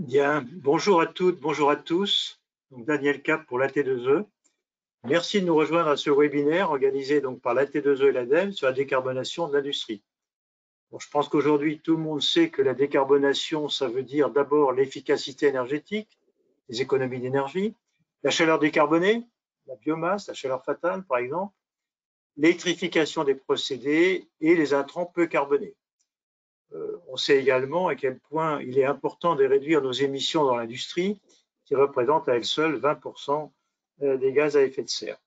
Bien, bonjour à toutes, bonjour à tous. Donc Daniel Cap pour l'AT2E. Merci de nous rejoindre à ce webinaire organisé donc par l'AT2E et l'ADEME sur la décarbonation de l'industrie. Bon, je pense qu'aujourd'hui, tout le monde sait que la décarbonation, ça veut dire d'abord l'efficacité énergétique, les économies d'énergie, la chaleur décarbonée, la biomasse, la chaleur fatale par exemple, l'électrification des procédés et les intrants peu carbonés. On sait également à quel point il est important de réduire nos émissions dans l'industrie, qui représentent à elles seules 20% des gaz à effet de serre.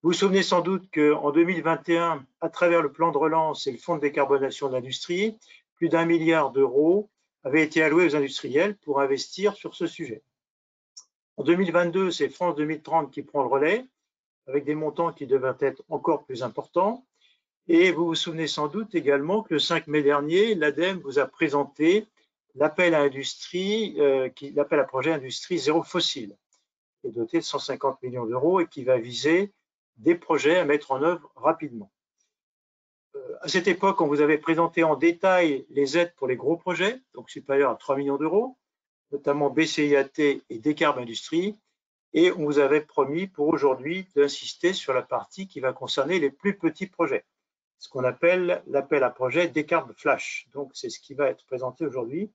Vous vous souvenez sans doute qu'en 2021, à travers le plan de relance et le fonds de décarbonation de l'industrie, plus d'1 milliard d'euros avaient été alloués aux industriels pour investir sur ce sujet. En 2022, c'est France 2030 qui prend le relais, avec des montants qui devraient être encore plus importants. Et vous vous souvenez sans doute également que le 5 mai dernier, l'ADEME vous a présenté l'appel à projet industrie zéro fossile, qui est doté de 150 millions d'euros et qui va viser des projets à mettre en œuvre rapidement. À cette époque, on vous avait présenté en détail les aides pour les gros projets, donc supérieurs à 3 millions d'euros, notamment BCIAT et Décarb Industrie, et on vous avait promis pour aujourd'hui d'insister sur la partie qui va concerner les plus petits projets, ce qu'on appelle l'appel à projet Décarb Flash. Donc, c'est ce qui va être présenté aujourd'hui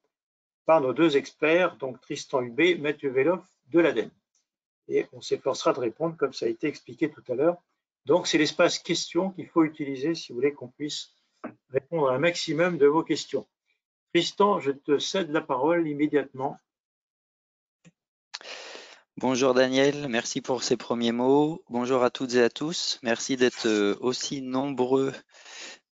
par nos deux experts, donc Tristan Hubé, Mathieu Veloff de l'ADEME. Et on s'efforcera de répondre comme ça a été expliqué tout à l'heure. Donc, c'est l'espace questions qu'il faut utiliser si vous voulez qu'on puisse répondre à un maximum de vos questions. Tristan, je te cède la parole immédiatement. Bonjour Daniel, merci pour ces premiers mots. Bonjour à toutes et à tous. Merci d'être aussi nombreux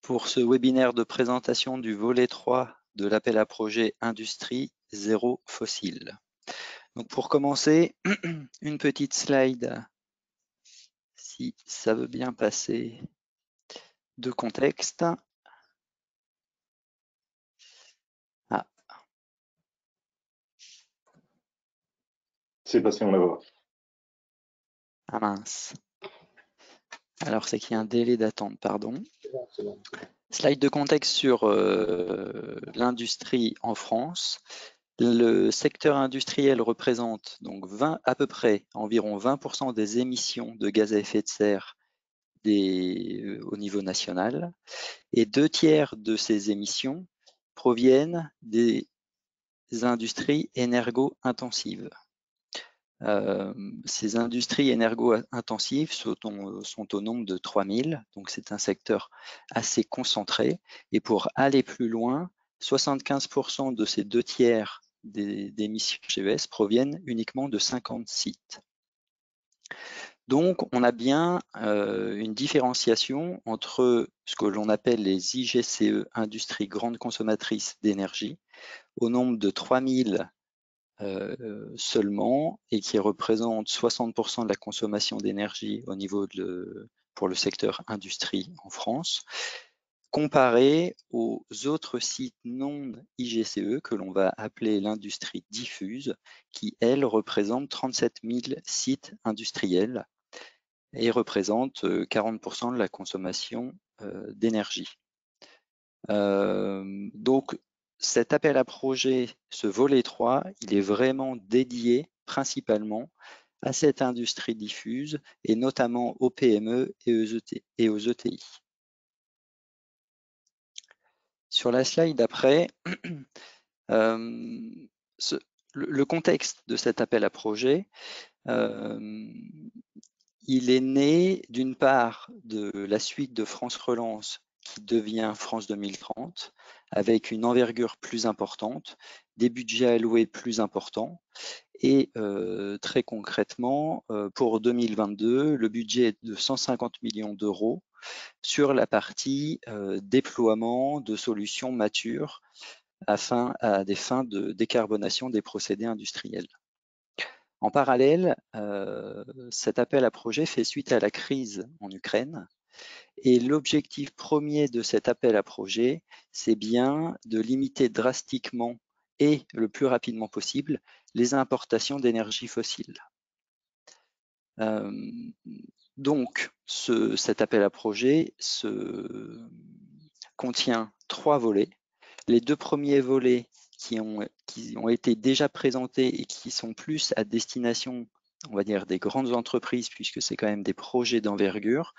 pour ce webinaire de présentation du volet 3 de l'appel à projet Industrie Zéro Fossile. Donc pour commencer, une petite slide, si ça veut bien passer, de contexte. Ah. C'est passé, on la voit. Ah mince. Alors c'est qu'il y a un délai d'attente, pardon. C'est bon. Slide de contexte sur l'industrie en France. Le secteur industriel représente donc à peu près environ 20% des émissions de gaz à effet de serre au niveau national, et 2/3 de ces émissions proviennent des industries énergo-intensives. Ces industries énergo-intensives sont au nombre de 3000, donc c'est un secteur assez concentré. Et pour aller plus loin, 75% de ces 2/3 des émissions GES proviennent uniquement de 50 sites. Donc, on a bien une différenciation entre ce que l'on appelle les IGCE, industries grandes consommatrices d'énergie, au nombre de 3000 seulement, et qui représente 60% de la consommation d'énergie au niveau pour le secteur industrie en France, comparé aux autres sites non IGCE que l'on va appeler l'industrie diffuse, qui, elle, représente 37 000 sites industriels et représente 40% de la consommation d'énergie. Donc, cet appel à projet, ce volet 3, il est vraiment dédié principalement à cette industrie diffuse et notamment aux PME et aux ETI. Sur la slide d'après, le contexte de cet appel à projet, il est né d'une part de la suite de France Relance qui devient France 2030, avec une envergure plus importante, des budgets alloués plus importants, et très concrètement, pour 2022, le budget est de 150 millions d'euros sur la partie déploiement de solutions matures à des fins de décarbonation des procédés industriels. En parallèle, cet appel à projet fait suite à la crise en Ukraine, et l'objectif premier de cet appel à projet, c'est bien de limiter drastiquement et le plus rapidement possible les importations d'énergie fossile. Donc, cet appel à projet contient 3 volets. Les 2 premiers volets qui ont été déjà présentés et qui sont plus à destination, on va dire, des grandes entreprises, puisque c'est quand même des projets d'envergure.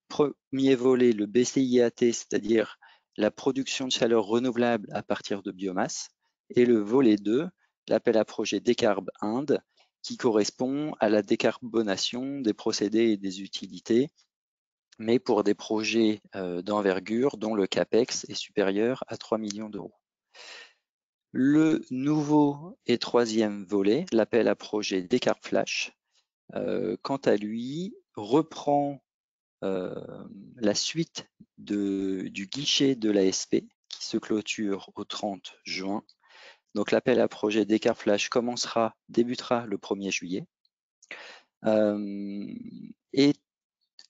Premier volet, le BCIAT, c'est-à-dire la production de chaleur renouvelable à partir de biomasse. Et le volet 2, l'appel à projet Décarb Inde, qui correspond à la décarbonation des procédés et des utilités, mais pour des projets d'envergure dont le CAPEX est supérieur à 3 millions d'euros. Le nouveau et troisième volet, l'appel à projet Décarb Flash, quant à lui, reprend la suite du guichet de l'ASP qui se clôture au 30 juin. Donc l'appel à projet Décarb Flash débutera le 1er juillet.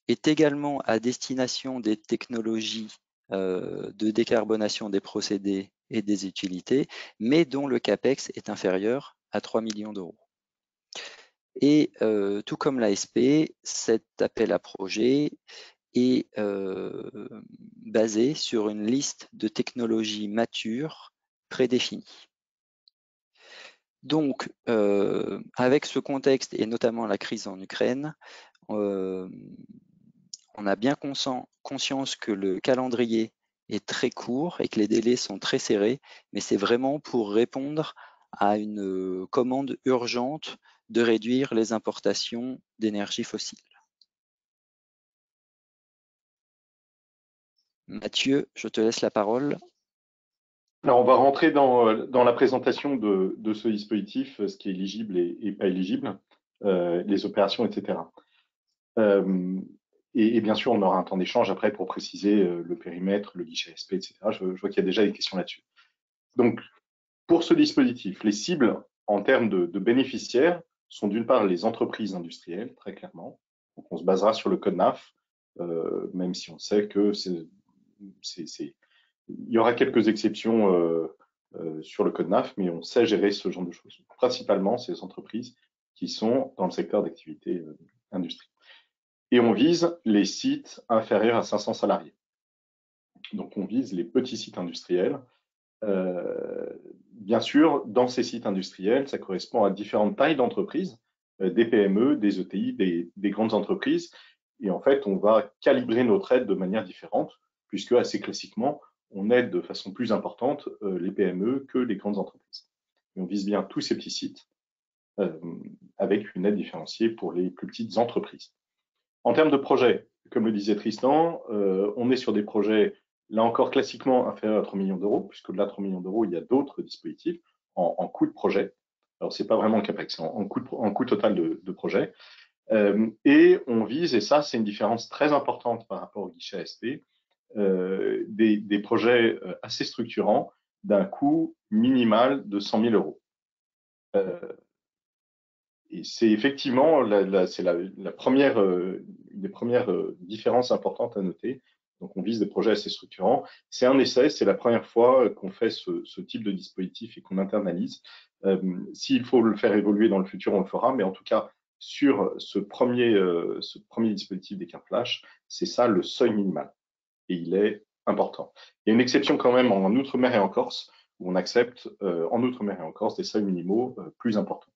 Est également à destination des technologies de décarbonation des procédés et des utilités, mais dont le CAPEX est inférieur à 3 millions d'euros. Et tout comme l'ASP, cet appel à projet est basé sur une liste de technologies matures prédéfinies. Donc, avec ce contexte et notamment la crise en Ukraine, on a bien conscience que le calendrier est très court et que les délais sont très serrés, mais c'est vraiment pour répondre à une commande urgente de réduire les importations d'énergie fossile. Mathieu, je te laisse la parole. Alors, on va rentrer dans la présentation de ce dispositif, ce qui est éligible et pas éligible, les opérations, etc. Et bien sûr, on aura un temps d'échange après pour préciser le périmètre, le guichet SP, etc. Je vois qu'il y a déjà des questions là-dessus. Donc, pour ce dispositif, les cibles en termes de bénéficiaires sont d'une part les entreprises industrielles, très clairement. Donc, on se basera sur le code NAF, même si on sait que il y aura quelques exceptions sur le code NAF, mais on sait gérer ce genre de choses. Principalement, ces entreprises qui sont dans le secteur d'activité industrie. Et on vise les sites inférieurs à 500 salariés. Donc, on vise les petits sites industriels. Bien sûr, dans ces sites industriels, ça correspond à différentes tailles d'entreprises, des PME, des ETI, des grandes entreprises. Et en fait, on va calibrer notre aide de manière différente, puisque assez classiquement, on aide de façon plus importante les PME que les grandes entreprises. Et on vise bien tous ces petits sites avec une aide différenciée pour les plus petites entreprises. En termes de projets, comme le disait Tristan, on est sur des projets, là encore classiquement, inférieurs à 3 millions d'euros, puisque au-delà de 3 millions d'euros, il y a d'autres dispositifs en coût de projet. Alors, ce n'est pas vraiment le CAPEX, c'est en coût total de projet. Et on vise, et ça, c'est une différence très importante par rapport au guichet ASP, des projets assez structurants d'un coût minimal de 100 000 euros. Et c'est effectivement c'est la première, une des premières différences importantes à noter. Donc, on vise des projets assez structurants. C'est un essai, c'est la première fois qu'on fait ce type de dispositif et qu'on internalise. S'il faut le faire évoluer dans le futur, on le fera. Mais en tout cas, sur ce premier dispositif Décarb Flash, c'est ça le seuil minimal. Et il est important. Il y a une exception quand même en Outre-mer et en Corse, où on accepte en Outre-mer et en Corse des seuils minimaux plus importants.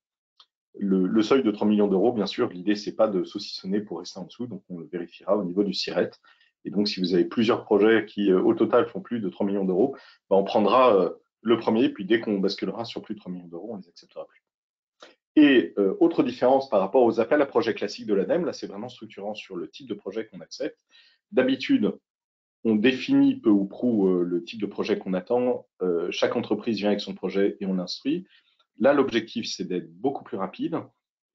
Le seuil de 3 millions d'euros, bien sûr, l'idée, c'est pas de saucissonner pour rester en dessous, donc on le vérifiera au niveau du SIRET. Et donc, si vous avez plusieurs projets qui, au total, font plus de 3 millions d'euros, ben, on prendra le premier, puis dès qu'on basculera sur plus de 3 millions d'euros, on les acceptera plus. Et autre différence par rapport aux appels à projets classiques de l'ADEME, là, c'est vraiment structurant sur le type de projet qu'on accepte. D'habitude, on définit peu ou prou le type de projet qu'on attend. Chaque entreprise vient avec son projet et on instruit. Là, l'objectif, c'est d'être beaucoup plus rapide.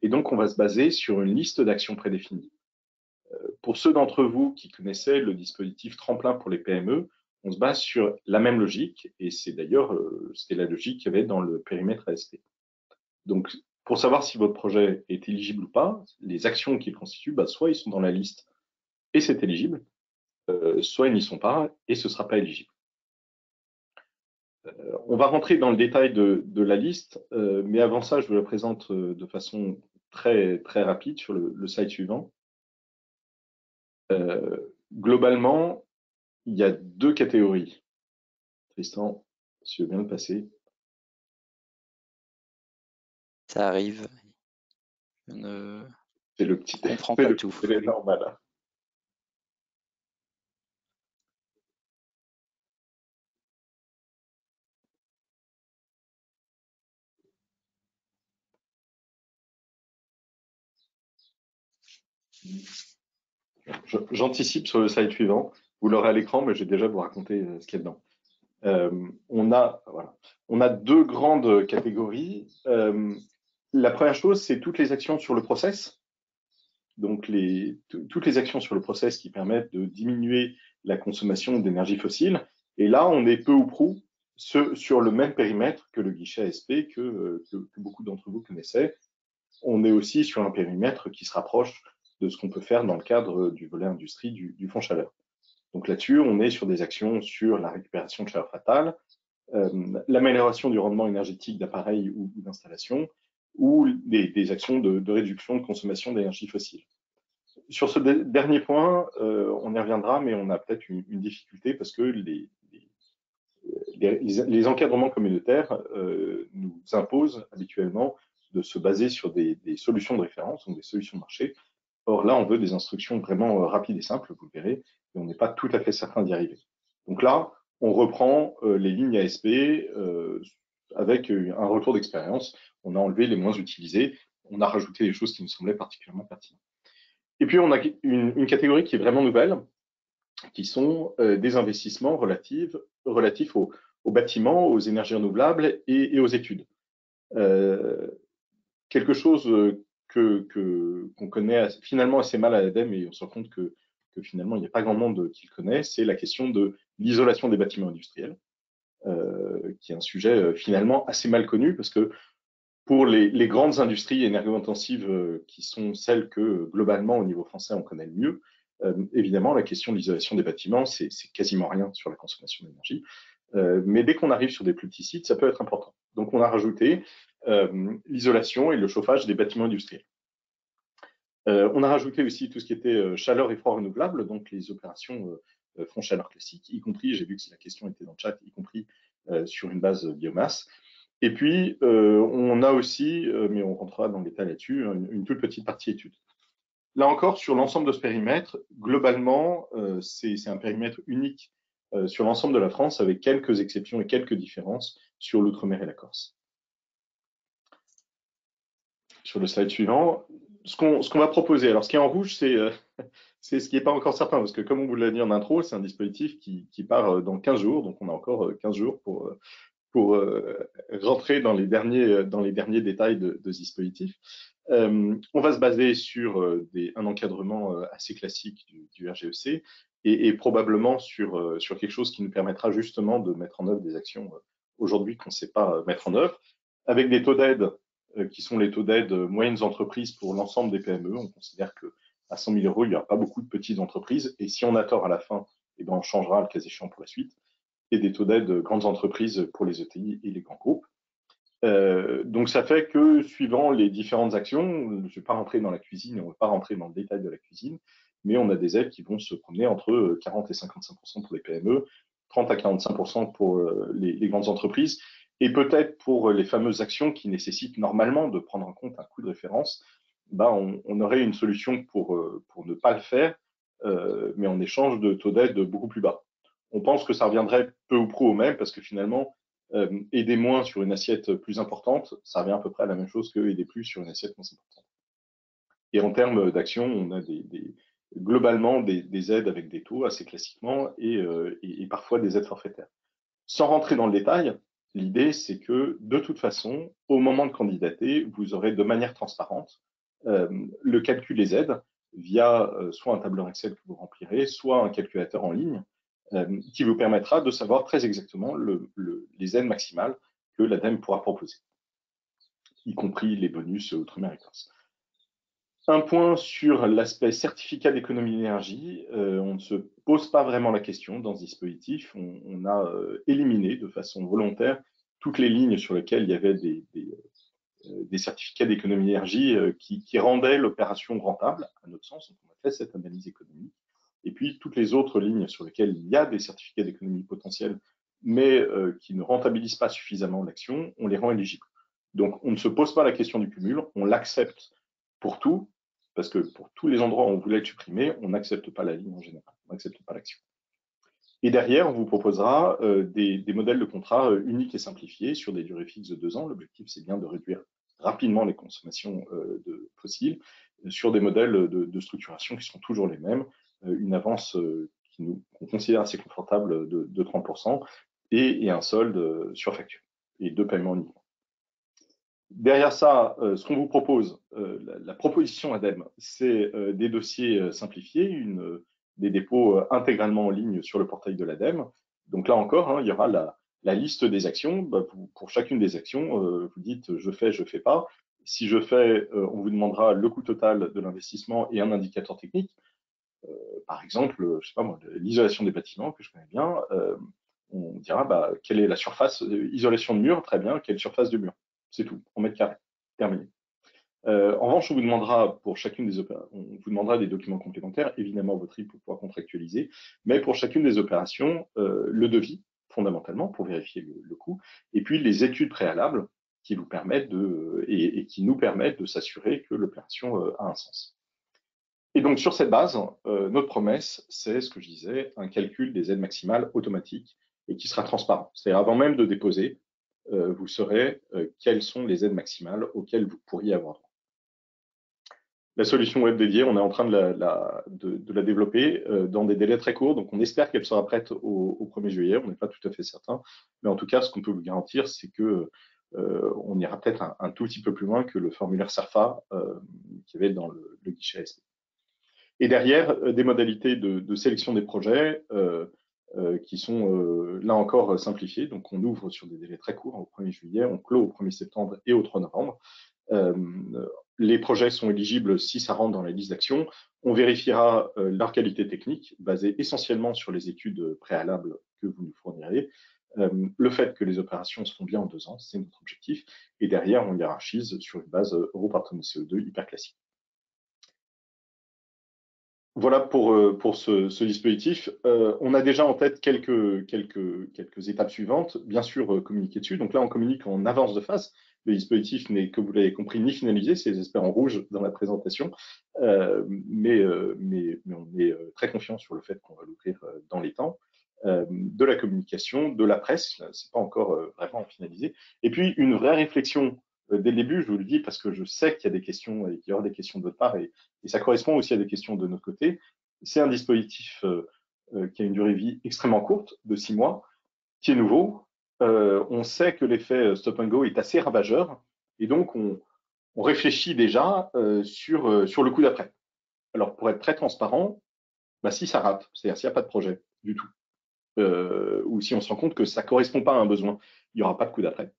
Et donc, on va se baser sur une liste d'actions prédéfinies. Pour ceux d'entre vous qui connaissaient le dispositif Tremplin pour les PME, on se base sur la même logique. Et c'est d'ailleurs, c'était la logique qu'il y avait dans le périmètre ASP. Donc, pour savoir si votre projet est éligible ou pas, les actions qui le constituent, soit ils sont dans la liste et c'est éligible, soit ils n'y sont pas et ce ne sera pas éligible. On va rentrer dans le détail de la liste, mais avant ça, je vous la présente de façon très, très rapide sur le slide suivant. Globalement, il y a deux catégories. Tristan, si tu veux bien le passer. Ça arrive. Je ne C'est le petit comprends pas tout. c'est normal. J'anticipe sur le slide suivant. Vous l'aurez à l'écran, mais je vais déjà vous raconter ce qu'il y a dedans. On a deux grandes catégories. La première chose, c'est toutes les actions sur le process. Donc, toutes les actions sur le process qui permettent de diminuer la consommation d'énergie fossile. Et là, on est peu ou prou sur le même périmètre que le guichet ASP que beaucoup d'entre vous connaissaient. On est aussi sur un périmètre qui se rapproche de ce qu'on peut faire dans le cadre du volet industrie du fonds chaleur. Donc là-dessus, on est sur des actions sur la récupération de chaleur fatale, l'amélioration du rendement énergétique d'appareils ou d'installations, ou des actions de réduction de consommation d'énergie fossile. Sur ce dernier point, on y reviendra, mais on a peut-être une difficulté parce que les encadrements communautaires nous imposent habituellement de se baser sur des solutions de référence, donc des solutions de marché. Or là, on veut des instructions vraiment rapides et simples, vous le verrez, et on n'est pas tout à fait certain d'y arriver. Donc là, on reprend les lignes ASP avec un retour d'expérience. On a enlevé les moins utilisées, on a rajouté des choses qui nous semblaient particulièrement pertinentes. Et puis, on a une catégorie qui est vraiment nouvelle, qui sont des investissements relatifs aux bâtiments, aux énergies renouvelables et aux études. Quelque chose qu'on connaît finalement assez mal à l'ADEME, et on se rend compte que finalement, il n'y a pas grand monde qui le connaît, c'est la question de l'isolation des bâtiments industriels, qui est un sujet finalement assez mal connu, parce que pour les grandes industries énergo-intensives qui sont celles que globalement au niveau français on connaît le mieux, évidemment la question de l'isolation des bâtiments, c'est quasiment rien sur la consommation d'énergie. Mais dès qu'on arrive sur des plus petits sites, ça peut être important. Donc on a rajouté l'isolation et le chauffage des bâtiments industriels. On a rajouté aussi tout ce qui était chaleur et froid renouvelable, donc les opérations fonds chaleur classiques, y compris, j'ai vu que la question était dans le chat, y compris sur une base biomasse. Et puis, on a aussi, mais on rentrera dans le détail là-dessus, une toute petite partie études. Là encore, sur l'ensemble de ce périmètre, globalement, c'est un périmètre unique sur l'ensemble de la France, avec quelques exceptions et quelques différences sur l'outre-mer et la Corse. Sur le slide suivant, ce qu'on va proposer, alors ce qui est en rouge, c'est ce qui n'est pas encore certain, parce que comme on vous l'a dit en intro, c'est un dispositif qui part dans 15 jours, donc on a encore 15 jours pour rentrer dans les derniers détails de ce dispositif. On va se baser sur un encadrement assez classique du RGEC et probablement sur quelque chose qui nous permettra justement de mettre en œuvre des actions aujourd'hui qu'on ne sait pas mettre en œuvre, avec des taux d'aide qui sont les taux d'aide moyennes entreprises pour l'ensemble des PME. On considère qu'à 100 000 euros, il n'y aura pas beaucoup de petites entreprises, et si on a tort à la fin, eh ben, on changera le cas échéant pour la suite, et des taux d'aide grandes entreprises pour les ETI et les grands groupes. Donc ça fait que suivant les différentes actions, je ne vais pas rentrer dans la cuisine, on ne va pas rentrer dans le détail de la cuisine, mais on a des aides qui vont se promener entre 40 et 55% pour les PME, 30 à 45% pour les grandes entreprises, et peut-être pour les fameuses actions qui nécessitent normalement de prendre en compte un coût de référence, bah on aurait une solution pour ne pas le faire, mais en échange de taux d'aide beaucoup plus bas. On pense que ça reviendrait peu ou prou au même, parce que finalement, aider moins sur une assiette plus importante, ça revient à peu près à la même chose que aider plus sur une assiette moins importante. Et en termes d'action, on a globalement des aides avec des taux assez classiquement et parfois des aides forfaitaires. Sans rentrer dans le détail, l'idée c'est que de toute façon, au moment de candidater, vous aurez de manière transparente le calcul des aides via soit un tableur Excel que vous remplirez, soit un calculateur en ligne, qui vous permettra de savoir très exactement les aides maximales que l'ADEME pourra proposer, y compris les bonus outre-mer et Corse. Un point sur l'aspect certificat d'économie d'énergie, on ne se pose pas vraiment la question dans ce dispositif. On a éliminé de façon volontaire toutes les lignes sur lesquelles il y avait des certificats d'économie d'énergie qui rendaient l'opération rentable, à notre sens. Donc on a fait cette analyse économique. Et puis, toutes les autres lignes sur lesquelles il y a des certificats d'économie potentielle, mais qui ne rentabilisent pas suffisamment l'action, on les rend éligibles. Donc, on ne se pose pas la question du cumul, on l'accepte pour tout, parce que pour tous les endroits où on voulait le supprimer, on n'accepte pas la ligne en général, on n'accepte pas l'action. Et derrière, on vous proposera des modèles de contrat uniques et simplifiés sur des durées fixes de 2 ans. L'objectif, c'est bien de réduire rapidement les consommations de fossiles sur des modèles de structuration qui sont toujours les mêmes, une avance qu'on considère assez confortable de 30% et un solde sur facture et 2 paiements uniquement. Derrière ça, ce qu'on vous propose, la proposition ADEME, c'est des dossiers simplifiés, des dépôts intégralement en ligne sur le portail de l'ADEME. Donc là encore, il y aura la liste des actions. Pour chacune des actions, vous dites je fais pas. Si je fais, on vous demandera le coût total de l'investissement et un indicateur technique. Par exemple, je sais pas moi, l'isolation des bâtiments que je connais bien, on dira quelle est la surface, isolation de mur, très bien, quelle surface de mur. C'est tout, en mètres carrés, terminé. En revanche, on vous demandera pour chacune des opérations, on vous demandera des documents complémentaires, évidemment votre RIB pour pouvoir contractualiser, mais pour chacune des opérations, le devis, fondamentalement, pour vérifier le coût, et puis les études préalables qui vous permettent et qui nous permettent de s'assurer que l'opération a un sens. Et donc, sur cette base, notre promesse, c'est ce que je disais, un calcul des aides maximales automatique et qui sera transparent. C'est-à-dire, avant même de déposer, vous saurez quelles sont les aides maximales auxquelles vous pourriez avoir droit. La solution web dédiée, on est en train de la développer dans des délais très courts, donc on espère qu'elle sera prête au 1er juillet, on n'est pas tout à fait certain, mais en tout cas, ce qu'on peut vous garantir, c'est que on ira peut-être un tout petit peu plus loin que le formulaire SERFA qui avait dans le guichet ASP. Et derrière, des modalités de sélection des projets qui sont là encore simplifiées. Donc, on ouvre sur des délais très courts au 1er juillet, on clôt au 1er septembre et au 3 novembre. Les projets sont éligibles si ça rentre dans la liste d'actions. On vérifiera leur qualité technique, basée essentiellement sur les études préalables que vous nous fournirez. Le fait que les opérations se font bien en 2 ans, c'est notre objectif. Et derrière, on hiérarchise sur une base euro par tonne de CO2 hyper classique. Voilà pour ce dispositif. On a déjà en tête quelques étapes suivantes. Bien sûr, communiquer dessus. Donc là, on communique en avance de phase. Le dispositif n'est, que vous l'avez compris, ni finalisé. C'est les experts en rouge dans la présentation. Mais on est très confiant sur le fait qu'on va l'ouvrir dans les temps. De la communication, de la presse, c'est pas encore vraiment finalisé. Et puis, une vraie réflexion dès le début, je vous le dis parce que je sais qu'il y a des questions et qu'il y aura des questions de votre part et ça correspond aussi à des questions de notre côté. C'est un dispositif qui a une durée de vie extrêmement courte, de 6 mois, qui est nouveau. On sait que l'effet stop and go est assez ravageur et donc on réfléchit déjà sur le coup d'après. Alors pour être très transparent, si ça rate, c'est-à-dire s'il n'y a pas de projet du tout, ou si on se rend compte que ça ne correspond pas à un besoin, il n'y aura pas de coup d'après.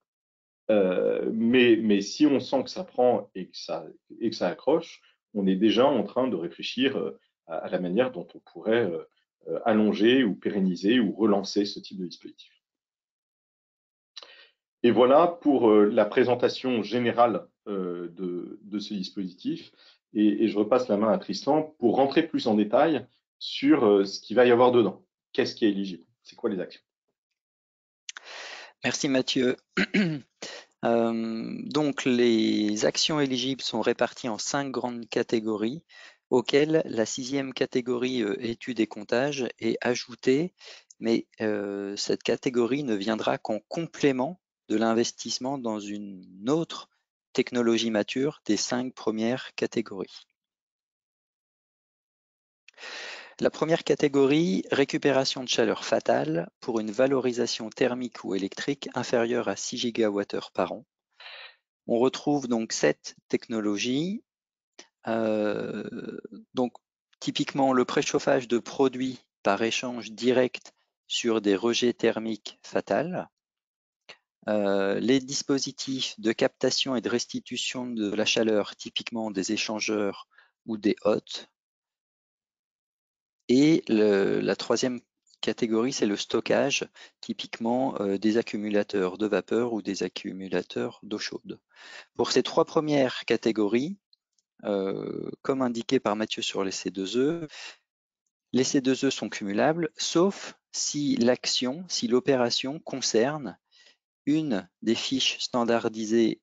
Mais si on sent que ça prend et que ça accroche, on est déjà en train de réfléchir à la manière dont on pourrait allonger ou pérenniser ou relancer ce type de dispositif. Et voilà pour la présentation générale de ce dispositif. Et je repasse la main à Tristan pour rentrer plus en détail sur ce qu'il va y avoir dedans. Qu'est-ce qui est éligible? C'est quoi les actions? Merci Mathieu. Donc les actions éligibles sont réparties en 5 grandes catégories auxquelles la 6e catégorie études et comptages est ajoutée, mais cette catégorie ne viendra qu'en complément de l'investissement dans une autre technologie mature des 5 premières catégories. La première catégorie, récupération de chaleur fatale pour une valorisation thermique ou électrique inférieure à 6 GWh par an. On retrouve donc 7 technologies. Donc, typiquement, le préchauffage de produits par échange direct sur des rejets thermiques fatals. Les dispositifs de captation et de restitution de la chaleur, typiquement des échangeurs ou des hottes. Et la troisième catégorie, c'est le stockage, typiquement des accumulateurs de vapeur ou des accumulateurs d'eau chaude. Pour ces 3 premières catégories, comme indiqué par Mathieu sur les C2E, les C2E sont cumulables, sauf si l'action, si l'opération concerne une des fiches standardisées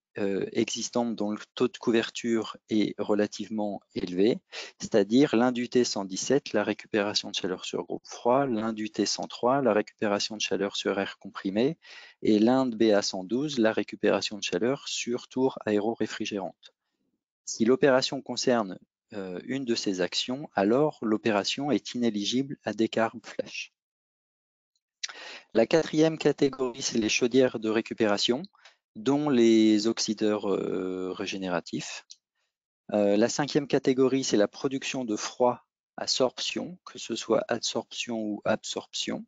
existantes dont le taux de couverture est relativement élevé, c'est-à-dire l'Indu T117, la récupération de chaleur sur groupe froid, l'Indu T103, la récupération de chaleur sur air comprimé, et l'Inde BA112, la récupération de chaleur sur tour aéro-réfrigérante. Si l'opération concerne une de ces actions, alors l'opération est inéligible à décarb flash. La quatrième catégorie, c'est les chaudières de récupération, dont les oxydeurs régénératifs. La cinquième catégorie, c'est la production de froid à sorption, que ce soit adsorption ou absorption.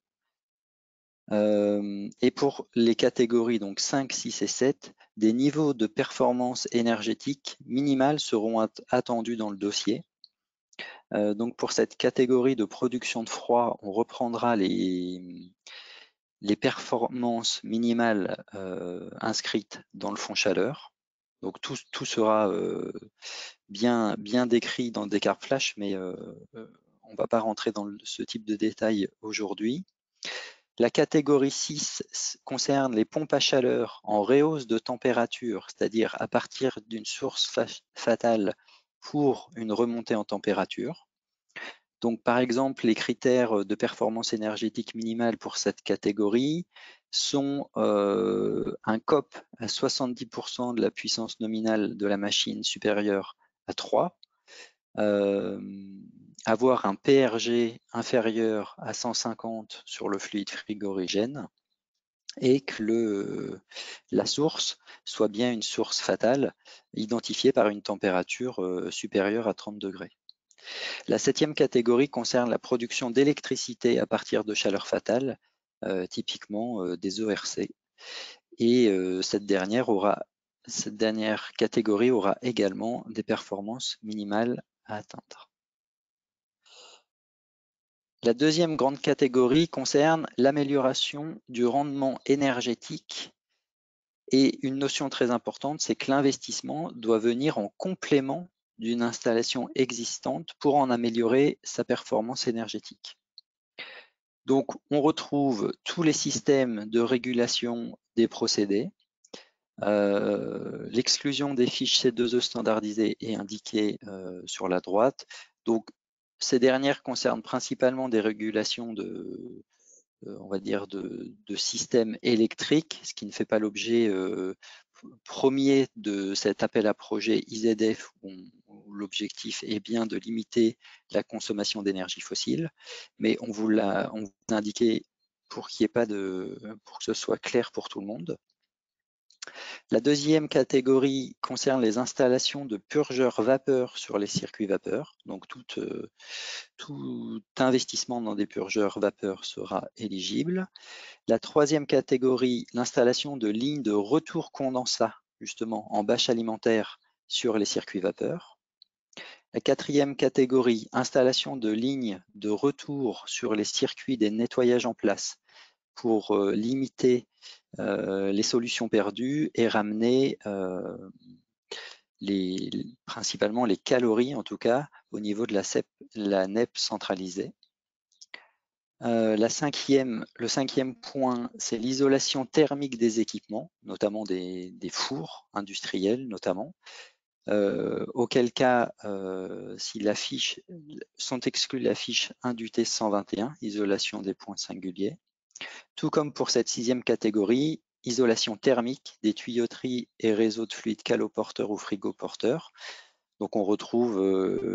Et pour les catégories donc 5, 6 et 7, des niveaux de performance énergétique minimales seront attendus dans le dossier. Donc pour cette catégorie de production de froid, on reprendra les performances minimales inscrites dans le fond chaleur. Donc tout sera bien décrit dans Décarb Flash, mais on ne va pas rentrer dans ce type de détails aujourd'hui. La catégorie 6 concerne les pompes à chaleur en réhausse de température, c'est-à-dire à partir d'une source fatale pour une remontée en température. Donc, par exemple, les critères de performance énergétique minimale pour cette catégorie sont un COP à 70% de la puissance nominale de la machine supérieure à 3, avoir un PRG inférieur à 150 sur le fluide frigorigène et que la source soit bien une source fatale identifiée par une température supérieure à 30 degrés. La septième catégorie concerne la production d'électricité à partir de chaleur fatale, typiquement des ERC. Et cette dernière catégorie aura également des performances minimales à atteindre. La deuxième grande catégorie concerne l'amélioration du rendement énergétique. Et une notion très importante, c'est que l'investissement doit venir en complément d'une installation existante pour en améliorer sa performance énergétique. Donc, on retrouve tous les systèmes de régulation des procédés. L'exclusion des fiches C2E standardisées est indiquée sur la droite. Donc, ces dernières concernent principalement des régulations on va dire de systèmes électriques, ce qui ne fait pas l'objet premier de cet appel à projet IZF où l'objectif est bien de limiter la consommation d'énergie fossile, mais on vous l'a indiqué pour qu'il n'y ait pas pour que ce soit clair pour tout le monde. La deuxième catégorie concerne les installations de purgeurs vapeur sur les circuits vapeur. Donc tout investissement dans des purgeurs vapeur sera éligible. La troisième catégorie, l'installation de lignes de retour condensat, justement en bâche alimentaire sur les circuits vapeur. La quatrième catégorie, installation de lignes de retour sur les circuits des nettoyages en place pour limiter les solutions perdues et ramener principalement les calories, en tout cas, au niveau de la NEP centralisée. Le cinquième point, c'est l'isolation thermique des équipements, notamment des fours industriels, notamment. Auquel cas, si sont exclus la fiche Indu T121, isolation des points singuliers. Tout comme pour cette sixième catégorie, isolation thermique des tuyauteries et réseaux de fluides caloporteurs ou frigoporteurs. Donc on retrouve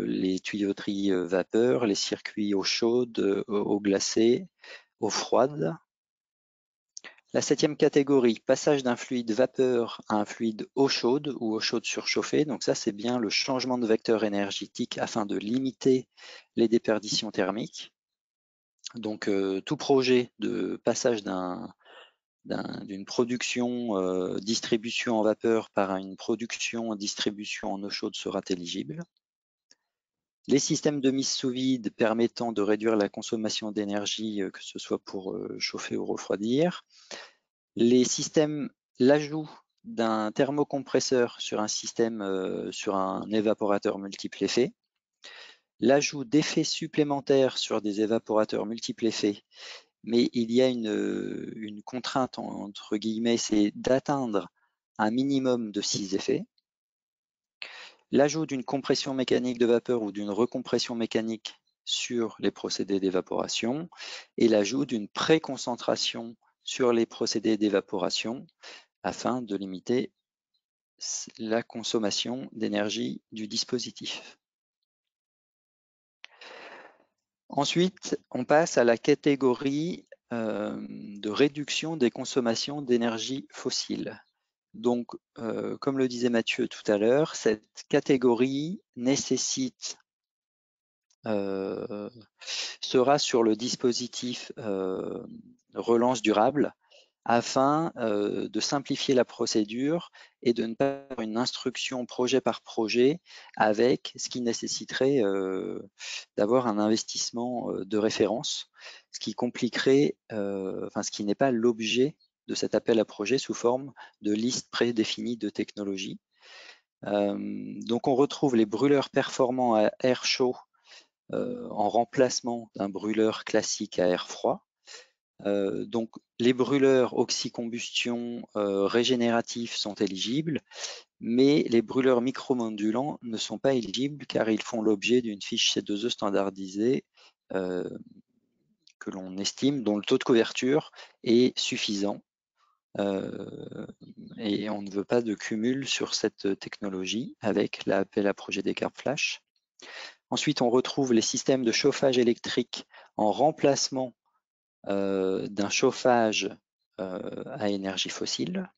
les tuyauteries vapeur, les circuits eau chaude, eau glacée, eau froide. La septième catégorie, passage d'un fluide vapeur à un fluide eau chaude ou eau chaude surchauffée. Donc ça, c'est bien le changement de vecteur énergétique afin de limiter les déperditions thermiques. Donc tout projet de passage d'une production distribution en vapeur par une production distribution en eau chaude sera éligible. Les systèmes de mise sous vide permettant de réduire la consommation d'énergie, que ce soit pour chauffer ou refroidir. L'ajout d'un thermocompresseur sur un système, sur un évaporateur multiple effet. L'ajout d'effets supplémentaires sur des évaporateurs multiples effets mais il y a une contrainte entre guillemets, c'est d'atteindre un minimum de 6 effets. L'ajout d'une compression mécanique de vapeur ou d'une recompression mécanique sur les procédés d'évaporation et l'ajout d'une préconcentration sur les procédés d'évaporation afin de limiter la consommation d'énergie du dispositif. Ensuite, on passe à la catégorie de réduction des consommations d'énergie fossile. Donc, comme le disait Mathieu tout à l'heure, cette catégorie nécessite sera sur le dispositif relance durable afin de simplifier la procédure et de ne pas faire une instruction projet par projet avec ce qui nécessiterait d'avoir un investissement de référence, ce qui compliquerait, ce qui n'est pas l'objet de cet appel à projet sous forme de liste prédéfinie de technologies. Donc on retrouve les brûleurs performants à air chaud en remplacement d'un brûleur classique à air froid. Donc les brûleurs oxycombustion régénératifs sont éligibles, mais les brûleurs micromodulants ne sont pas éligibles car ils font l'objet d'une fiche C2E standardisée que l'on estime, dont le taux de couverture est suffisant. Et on ne veut pas de cumul sur cette technologie avec l'appel à projet des cartes flash. Ensuite, on retrouve les systèmes de chauffage électrique en remplacement d'un chauffage à énergie fossile,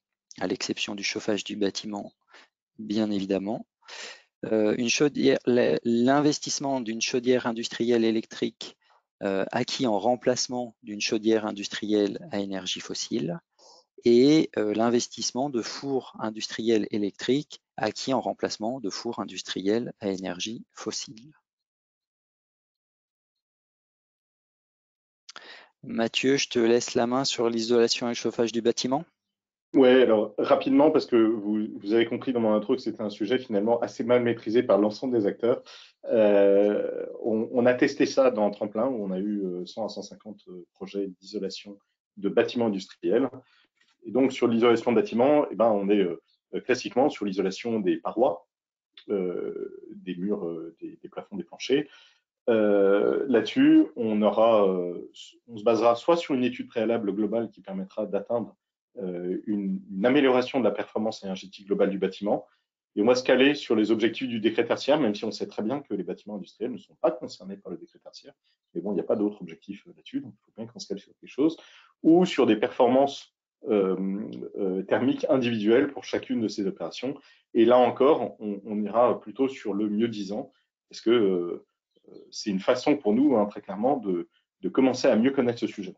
à l'exception du chauffage du bâtiment, bien évidemment. L'investissement d'une chaudière industrielle électrique acquis en remplacement d'une chaudière industrielle à énergie fossile et l'investissement de fours industriels électriques acquis en remplacement de fours industriels à énergie fossile. Mathieu, je te laisse la main sur l'isolation et le chauffage du bâtiment. Oui, alors rapidement, parce que vous avez compris dans mon intro que c'était un sujet finalement assez mal maîtrisé par l'ensemble des acteurs. On a testé ça dans Tremplin, où on a eu 100 à 150 projets d'isolation de bâtiments industriels. Et donc sur l'isolation de bâtiments, eh ben, on est classiquement sur l'isolation des parois, des murs, des plafonds, des planchers. Là-dessus, on se basera soit sur une étude préalable globale qui permettra d'atteindre une amélioration de la performance énergétique globale du bâtiment, et on va se caler sur les objectifs du décret tertiaire, même si on sait très bien que les bâtiments industriels ne sont pas concernés par le décret tertiaire. Mais bon, il n'y a pas d'autres objectifs là-dessus, donc il faut bien qu'on se cale sur quelque chose, ou sur des performances thermiques individuelles pour chacune de ces opérations. Et là encore, on ira plutôt sur le mieux-disant, parce que c'est une façon pour nous, très clairement, de commencer à mieux connaître ce sujet.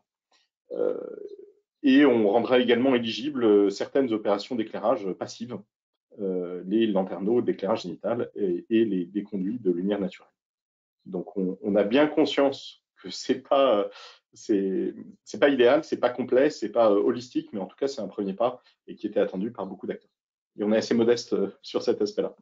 Et on rendra également éligibles certaines opérations d'éclairage passives, les lanterneaux d'éclairage génital et les conduits de lumière naturelle. Donc on a bien conscience que c'est pas idéal, c'est pas complet, c'est pas holistique, mais en tout cas c'est un premier pas et qui était attendu par beaucoup d'acteurs. Et on est assez modeste sur cet aspect-là.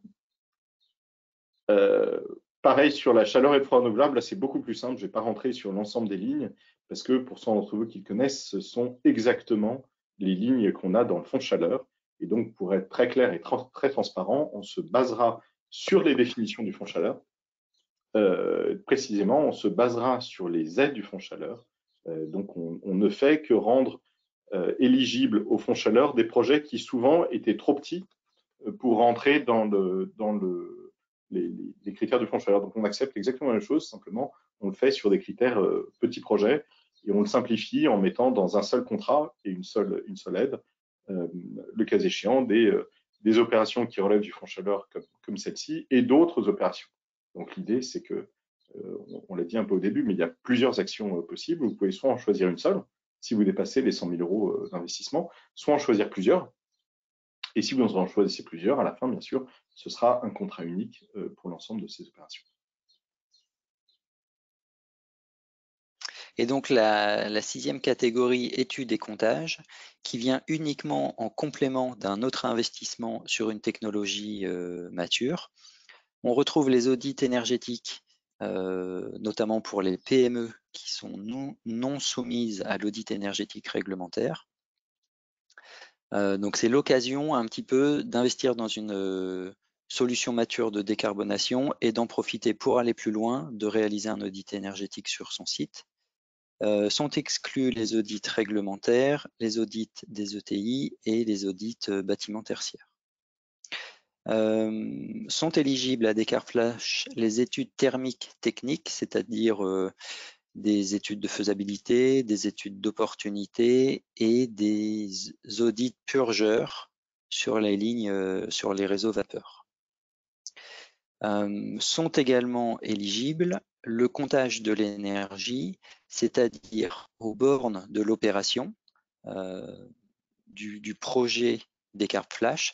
Pareil sur la chaleur et le froid renouvelable, là c'est beaucoup plus simple, je ne vais pas rentrer sur l'ensemble des lignes, parce que pour ceux d'entre vous qui le connaissent, ce sont exactement les lignes qu'on a dans le fonds de chaleur. Et donc pour être très clair et très transparent, on se basera sur les définitions du fonds de chaleur. Précisément, on se basera sur les aides du fonds de chaleur. Donc on ne fait que rendre éligibles au fonds de chaleur des projets qui souvent étaient trop petits pour rentrer dans les critères du fonds de chaleur. Donc on accepte exactement la même chose, simplement on le fait sur des critères petits projets et on le simplifie en mettant dans un seul contrat et une seule aide, le cas échéant, des opérations qui relèvent du fonds de chaleur comme celle-ci et d'autres opérations. Donc l'idée c'est que, on l'a dit un peu au début, mais il y a plusieurs actions possibles. Vous pouvez soit en choisir une seule, si vous dépassez les 100 000 € d'investissement, soit en choisir plusieurs. Et si vous en choisissez plusieurs, à la fin, bien sûr, ce sera un contrat unique pour l'ensemble de ces opérations. Et donc la 6e catégorie, études et comptages, qui vient uniquement en complément d'un autre investissement sur une technologie mature. On retrouve les audits énergétiques notamment pour les PME qui sont non soumises à l'audit énergétique réglementaire. Donc c'est l'occasion un petit peu d'investir dans une solution mature de décarbonation et d'en profiter pour aller plus loin, de réaliser un audit énergétique sur son site. Sont exclus les audits réglementaires, les audits des ETI et les audits bâtiments tertiaires. Sont éligibles à Décarflash les études thermiques techniques, c'est-à-dire des études de faisabilité, des études d'opportunité et des audits purgeurs sur les lignes, sur les réseaux vapeur. Sont également éligibles le comptage de l'énergie, c'est-à-dire aux bornes de l'opération du projet Décarflash,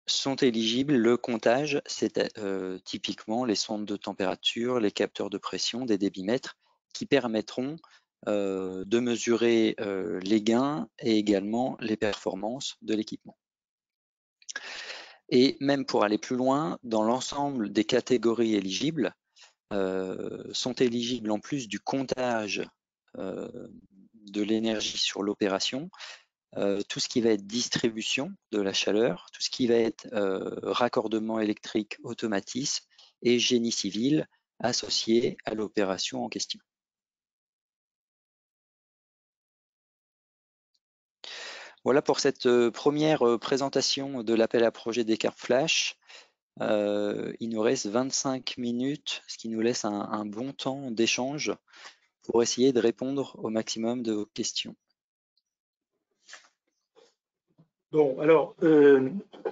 sont éligibles le comptage, c'est typiquement les sondes de température, les capteurs de pression, des débitmètres, qui permettront de mesurer les gains et également les performances de l'équipement. Et même pour aller plus loin, dans l'ensemble des catégories éligibles, sont éligibles en plus du comptage de l'énergie sur l'opération, tout ce qui va être distribution de la chaleur, tout ce qui va être raccordement électrique, automatisme et génie civil associé à l'opération en question. Voilà pour cette première présentation de l'appel à projet Décarflash. Il nous reste 25 minutes, ce qui nous laisse un bon temps d'échange pour essayer de répondre au maximum de vos questions. Bon, alors,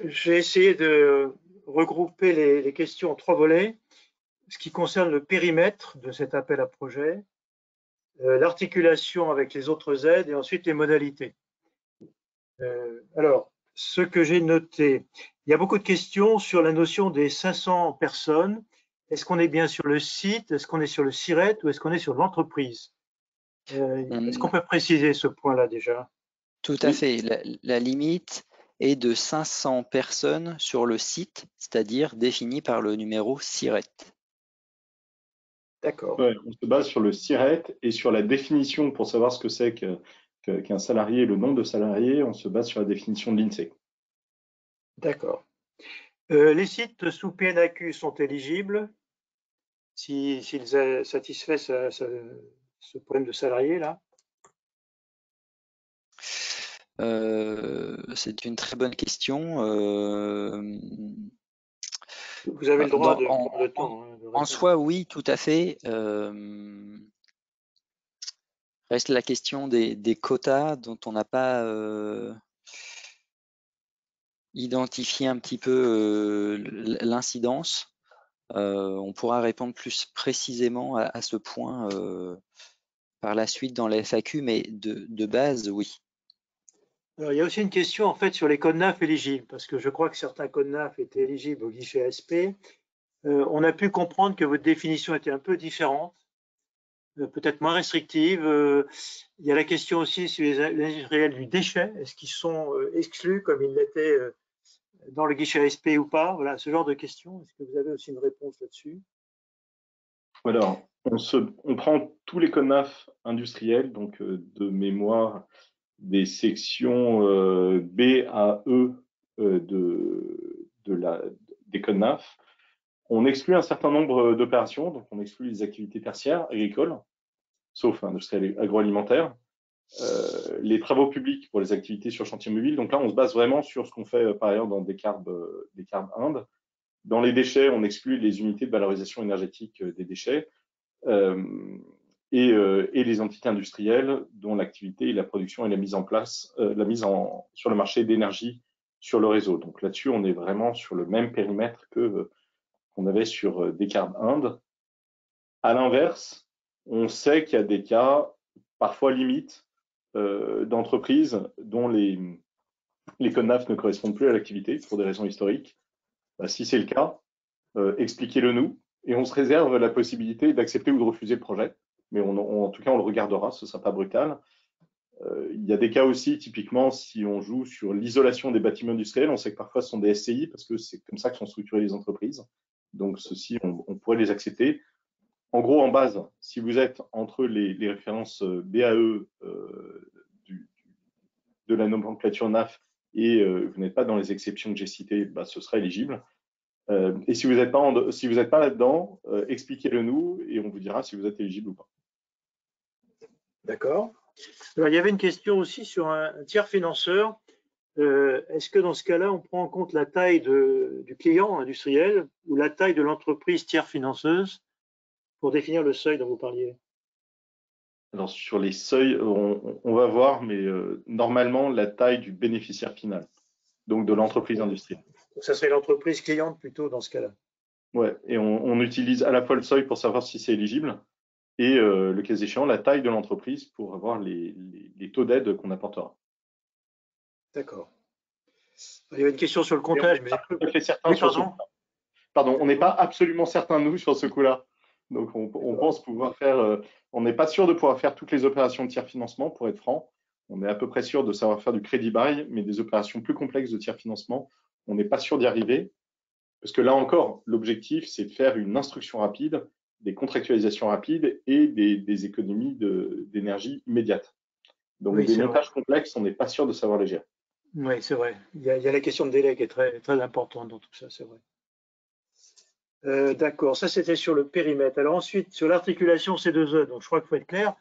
j'ai essayé de regrouper les questions en 3 volets. Ce qui concerne le périmètre de cet appel à projet, l'articulation avec les autres aides et ensuite les modalités. Alors, ce que j'ai noté, il y a beaucoup de questions sur la notion des 500 personnes. Est-ce qu'on est bien sur le site? Est-ce qu'on est sur le SIRET ou est-ce qu'on est sur l'entreprise? Est-ce qu'on peut préciser ce point-là déjà? Tout à fait. La limite est de 500 personnes sur le site, c'est-à-dire définie par le numéro SIRET. D'accord. Ouais, on se base sur le SIRET et sur la définition pour savoir ce que c'est qu'un salarié, le nombre de salariés, on se base sur la définition de l'INSEE. D'accord. Les sites sous PNAQ sont éligibles s'ils satisfait ce problème de salariés là? C'est une très bonne question. Vous avez le droit de prendre le temps. En soi, oui, tout à fait. Reste la question des quotas dont on n'a pas identifié un petit peu l'incidence. On pourra répondre plus précisément à ce point par la suite dans la FAQ, mais de base, oui. Alors, il y a aussi une question en fait sur les codes NAF éligibles, parce que je crois que certains codes NAF étaient éligibles au guichet ASP. On a pu comprendre que votre définition était un peu différente, peut-être moins restrictive. Il y a la question aussi sur les industriels du déchet. Est-ce qu'ils sont exclus comme ils l'étaient dans le guichet ASP ou pas? Voilà, ce genre de questions. Est-ce que vous avez aussi une réponse là-dessus? Alors, on prend tous les codes NAF industriels, donc de mémoire des sections B à E des codes NAF. On exclut un certain nombre d'opérations, donc on exclut les activités tertiaires agricoles, sauf industrielles agroalimentaires, les travaux publics pour les activités sur chantier mobile. Donc là, on se base vraiment sur ce qu'on fait par ailleurs dans Décarb Inde. Dans les déchets, on exclut les unités de valorisation énergétique des déchets et les entités industrielles dont l'activité et la production et la mise en place, sur le marché d'énergie sur le réseau. Donc là-dessus, on est vraiment sur le même périmètre qu'on avait sur Décarb Inde. À l'inverse, on sait qu'il y a des cas parfois limites d'entreprises dont les codes NAF ne correspondent plus à l'activité pour des raisons historiques. Si c'est le cas, expliquez-le nous et on se réserve la possibilité d'accepter ou de refuser le projet. Mais en tout cas, on le regardera, ce ne sera pas brutal. Il y a des cas aussi, typiquement, si on joue sur l'isolation des bâtiments industriels, on sait que parfois ce sont des SCI parce que c'est comme ça que sont structurées les entreprises. Donc, ceux-ci, on pourrait les accepter. en gros, en base, si vous êtes entre les références BAE de la nomenclature NAF et vous n'êtes pas dans les exceptions que j'ai citées, bah, ce sera éligible. Et si vous n'êtes pas là-dedans, expliquez-le nous et on vous dira si vous êtes éligible ou pas. D'accord. Alors, il y avait une question aussi sur un tiers financeur. Est-ce que dans ce cas-là, on prend en compte la taille du client industriel ou la taille de l'entreprise tiers financeuse pour définir le seuil dont vous parliez? Alors, sur les seuils, on va voir, mais normalement, la taille du bénéficiaire final, donc de l'entreprise industrielle. Donc, ça serait l'entreprise cliente plutôt dans ce cas-là. Ouais, et on utilise à la fois le seuil pour savoir si c'est éligible et le cas échéant, la taille de l'entreprise pour avoir les taux d'aide qu'on apportera. D'accord. Il y avait une question sur le comptage, mais j'ai cru. Oui, pardon, on n'est pas absolument certain, nous, sur ce coup-là. Donc, on pense pouvoir faire. On n'est pas sûr de pouvoir faire toutes les opérations de tiers financement, pour être franc. On est à peu près sûr de savoir faire du crédit bail, mais des opérations plus complexes de tiers financement, on n'est pas sûr d'y arriver. Parce que là encore, l'objectif, c'est de faire une instruction rapide, des contractualisations rapides et des économies d'énergie immédiates. Donc, oui, des montages complexes, on n'est pas sûr de savoir les gérer. Oui, c'est vrai. Il y a la question de délai qui est très, très importante dans tout ça, c'est vrai. D'accord, ça c'était sur le périmètre. Alors ensuite, sur l'articulation C2E, donc je crois qu'il faut être clair.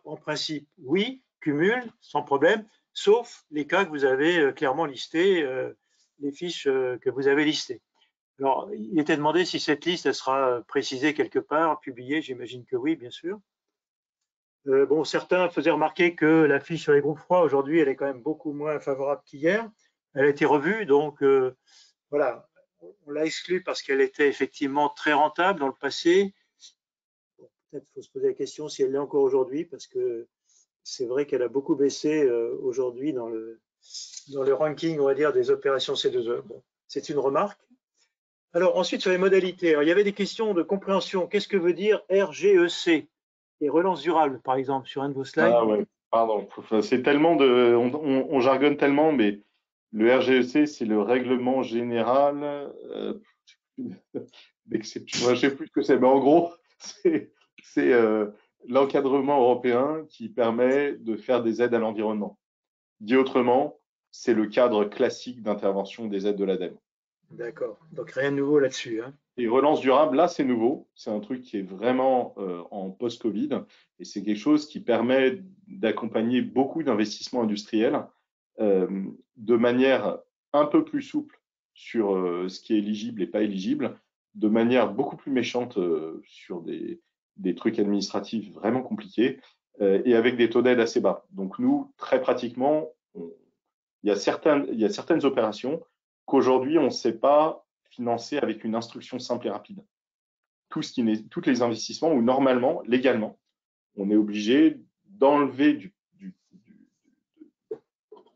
En principe, oui, cumul, sans problème, sauf les cas que vous avez clairement listés, les fiches que vous avez listées. Alors, il était demandé si cette liste elle sera précisée quelque part, publiée, j'imagine que oui, bien sûr. Bon, certains faisaient remarquer que la fiche sur les groupes froids, aujourd'hui, elle est quand même beaucoup moins favorable qu'hier. Elle a été revue, donc voilà, on l'a exclue parce qu'elle était effectivement très rentable dans le passé. Bon, peut-être qu'il faut se poser la question si elle l'est encore aujourd'hui, parce que c'est vrai qu'elle a beaucoup baissé aujourd'hui dans le ranking, on va dire, des opérations C2E. Bon, c'est une remarque. Alors ensuite, sur les modalités, alors, il y avait des questions de compréhension. Qu'est-ce que veut dire RGEC et relance durable, par exemple, sur un de vos slides? Ah ouais, pardon. C'est tellement on jargonne tellement, mais le RGEC, c'est le règlement général d'exception. Je ne sais plus ce que c'est, mais en gros, c'est l'encadrement européen qui permet de faire des aides à l'environnement. Dit autrement, c'est le cadre classique d'intervention des aides de l'ADEME. D'accord, donc rien de nouveau là-dessus. Hein. Et relance durable, là, c'est nouveau. C'est un truc qui est vraiment en post-Covid. Et c'est quelque chose qui permet d'accompagner beaucoup d'investissements industriels de manière un peu plus souple sur ce qui est éligible et pas éligible, de manière beaucoup plus méchante sur des trucs administratifs vraiment compliqués et avec des taux d'aide assez bas. Donc nous, très pratiquement, il y a certaines opérations qu'aujourd'hui, on ne sait pas financer avec une instruction simple et rapide. Tous les investissements où normalement, légalement, on est obligé d'enlever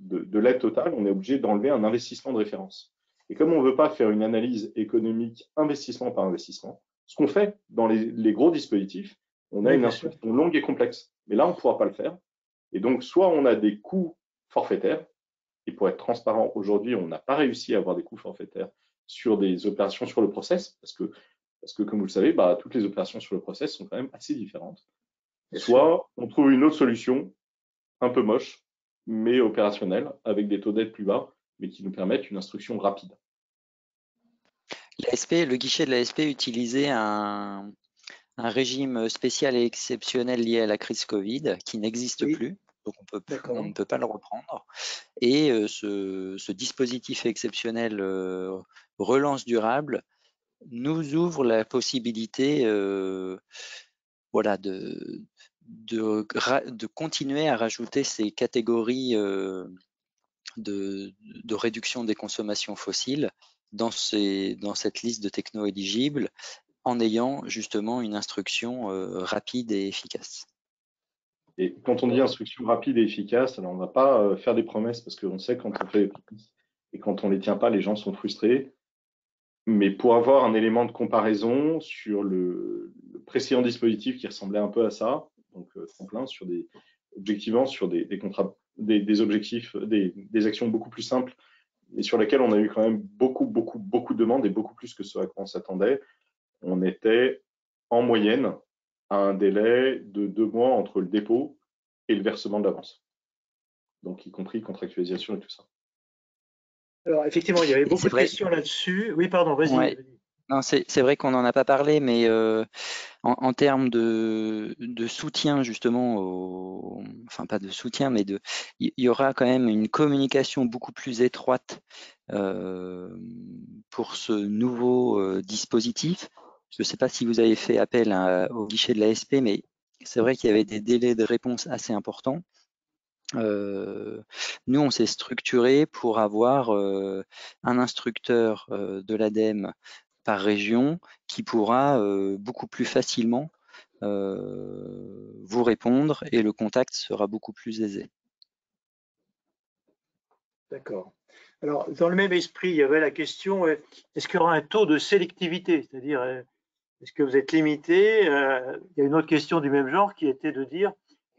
de l'aide totale, on est obligé d'enlever un investissement de référence. Et comme on ne veut pas faire une analyse économique investissement par investissement, ce qu'on fait dans les gros dispositifs, on a une instruction longue et complexe. Mais là, on ne pourra pas le faire. Et donc, soit on a des coûts forfaitaires, et pour être transparent, aujourd'hui, on n'a pas réussi à avoir des coûts forfaitaires sur des opérations sur le process, parce que comme vous le savez, toutes les opérations sur le process sont quand même assez différentes. Soit on trouve une autre solution, un peu moche, mais opérationnelle, avec des taux d'aide plus bas, mais qui nous permettent une instruction rapide. Le guichet de l'ASP utilisait un régime spécial et exceptionnel lié à la crise Covid qui n'existe plus, donc on ne peut pas le reprendre. Et ce dispositif exceptionnel relance durable nous ouvre la possibilité voilà, de continuer à rajouter ces catégories de réduction des consommations fossiles dans cette liste de techno éligibles en ayant justement une instruction rapide et efficace. Et quand on dit instruction rapide et efficace, alors on ne va pas faire des promesses parce qu'on sait quand on fait des promesses et quand on ne les tient pas, les gens sont frustrés. Mais pour avoir un élément de comparaison sur le précédent dispositif qui ressemblait un peu à ça, donc tremplin, objectivement sur des contrats, des objectifs, des actions beaucoup plus simples, et sur lesquelles on a eu quand même beaucoup de demandes et beaucoup plus que ce à quoi on s'attendait. On était en moyenne, à un délai de 2 mois entre le dépôt et le versement de l'avance. Donc, y compris contractualisation et tout ça. Alors, effectivement, il y avait Et beaucoup c'est de vrai. questions là-dessus. Oui, pardon, vas-y. Ouais. Non, c'est vrai qu'on n'en a pas parlé, mais en termes de soutien justement, enfin pas de soutien, mais il y aura quand même une communication beaucoup plus étroite pour ce nouveau dispositif. Je ne sais pas si vous avez fait appel au guichet de l'ASP, mais c'est vrai qu'il y avait des délais de réponse assez importants. Nous, on s'est structuré pour avoir un instructeur de l'ADEME par région qui pourra beaucoup plus facilement vous répondre et le contact sera beaucoup plus aisé. D'accord. Alors, dans le même esprit, il y avait la question, est-ce qu'il y aura un taux de sélectivité? C'est-à-dire, est-ce que vous êtes limité? Il y a une autre question du même genre qui était de dire,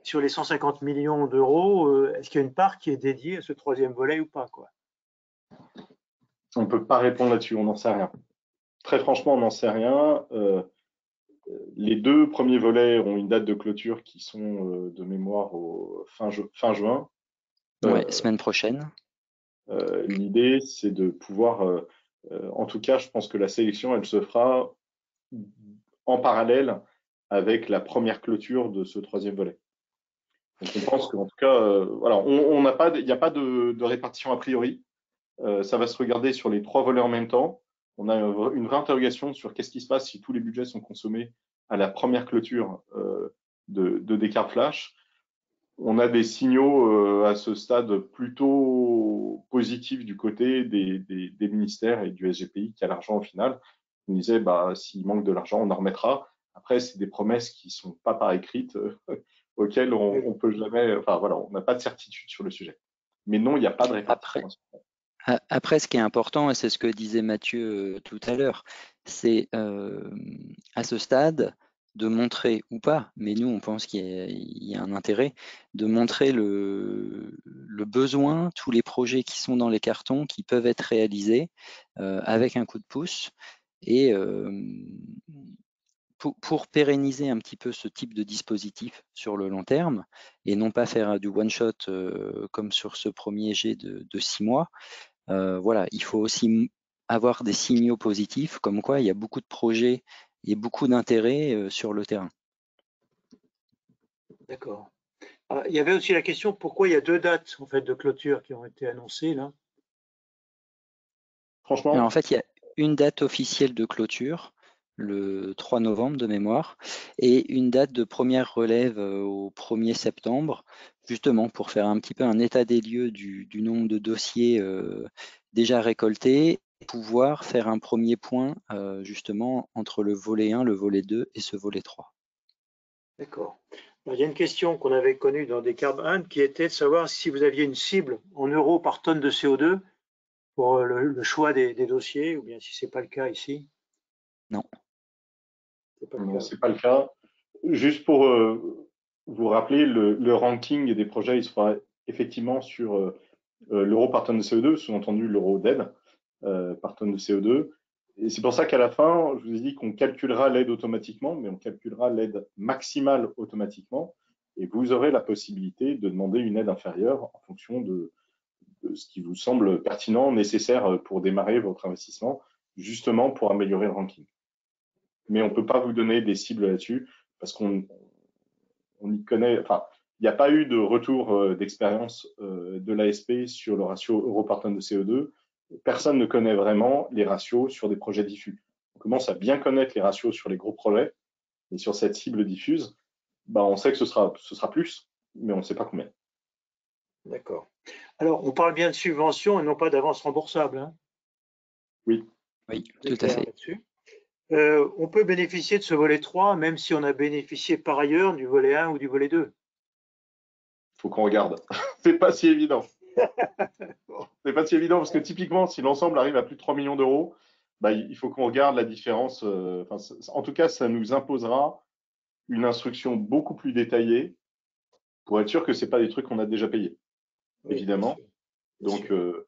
sur les 150 millions d'euros, est-ce qu'il y a une part qui est dédiée à ce troisième volet ou pas, quoi? On ne peut pas répondre là-dessus, on n'en sait rien. Très franchement, on n'en sait rien. Les 2 premiers volets ont une date de clôture qui sont de mémoire au fin juin. Ouais, semaine prochaine. L'idée, c'est de pouvoir, en tout cas, je pense que la sélection, elle se fera en parallèle avec la première clôture de ce troisième volet. Donc, on pense qu'en tout cas, voilà, il n'y a pas de répartition a priori. Ça va se regarder sur les 3 volets en même temps. On a une vraie interrogation sur qu'est-ce qui se passe si tous les budgets sont consommés à la première clôture de Descartes Flash. On a des signaux à ce stade plutôt positifs du côté des ministères et du SGPI qui a l'argent au final. On disait, bah, s'il manque de l'argent, on en remettra. Après, c'est des promesses qui sont pas par écrite, auxquelles on peut jamais, enfin voilà, on n'a pas de certitude sur le sujet. Mais non, il n'y a pas de répartition. Après, ce qui est important, et c'est ce que disait Mathieu tout à l'heure, c'est à ce stade de montrer, ou pas, mais nous on pense qu'il y a un intérêt, de montrer le besoin, tous les projets qui sont dans les cartons, qui peuvent être réalisés avec un coup de pouce, et pour pérenniser un petit peu ce type de dispositif sur le long terme, et non pas faire du one-shot comme sur ce premier jet de 6 mois. Voilà, il faut aussi avoir des signaux positifs, comme quoi il y a beaucoup de projets et beaucoup d'intérêt sur le terrain. D'accord. Il y avait aussi la question, pourquoi il y a 2 dates en fait, de clôture qui ont été annoncées là? Franchement, Alors, en fait, il y a une date officielle de clôture, le 3 novembre de mémoire, et une date de première relève au 1er septembre, justement pour faire un petit peu un état des lieux du nombre de dossiers déjà récoltés, et pouvoir faire un premier point justement entre le volet 1, le volet 2 et ce volet 3. D'accord. Il y a une question qu'on avait connue dans Descartes 1 qui était de savoir si vous aviez une cible en euros par tonne de CO2 pour le choix des dossiers, ou bien si ce n'est pas le cas ici. Non. non, c'est pas le cas. Juste pour vous rappeler, le ranking des projets, il sera effectivement sur l'euro par tonne de CO2, sous-entendu l'euro d'aide par tonne de CO2. Et c'est pour ça qu'à la fin, je vous ai dit qu'on calculera l'aide automatiquement, mais on calculera l'aide maximale automatiquement. Et vous aurez la possibilité de demander une aide inférieure en fonction de ce qui vous semble pertinent, nécessaire pour démarrer votre investissement, justement pour améliorer le ranking. Mais on ne peut pas vous donner des cibles là-dessus parce qu'on y connaît, enfin, il n'y a pas eu de retour d'expérience de l'ASP sur le ratio euro par tonne de CO2. Personne ne connaît vraiment les ratios sur des projets diffus. On commence à bien connaître les ratios sur les gros projets, et sur cette cible diffuse, bah, on sait que ce sera plus, mais on ne sait pas combien. D'accord. Alors, on parle bien de subventions et non pas d'avance remboursable. Hein? Oui. Oui, tout à fait. On peut bénéficier de ce volet 3, même si on a bénéficié par ailleurs du volet 1 ou du volet 2. Il faut qu'on regarde. C'est pas si évident. C'est pas si évident parce que typiquement, si l'ensemble arrive à plus de 3 millions d'euros, bah, il faut qu'on regarde la différence. En tout cas, ça nous imposera une instruction beaucoup plus détaillée pour être sûr que ce n'est pas des trucs qu'on a déjà payés, oui, évidemment. Bien sûr. Donc,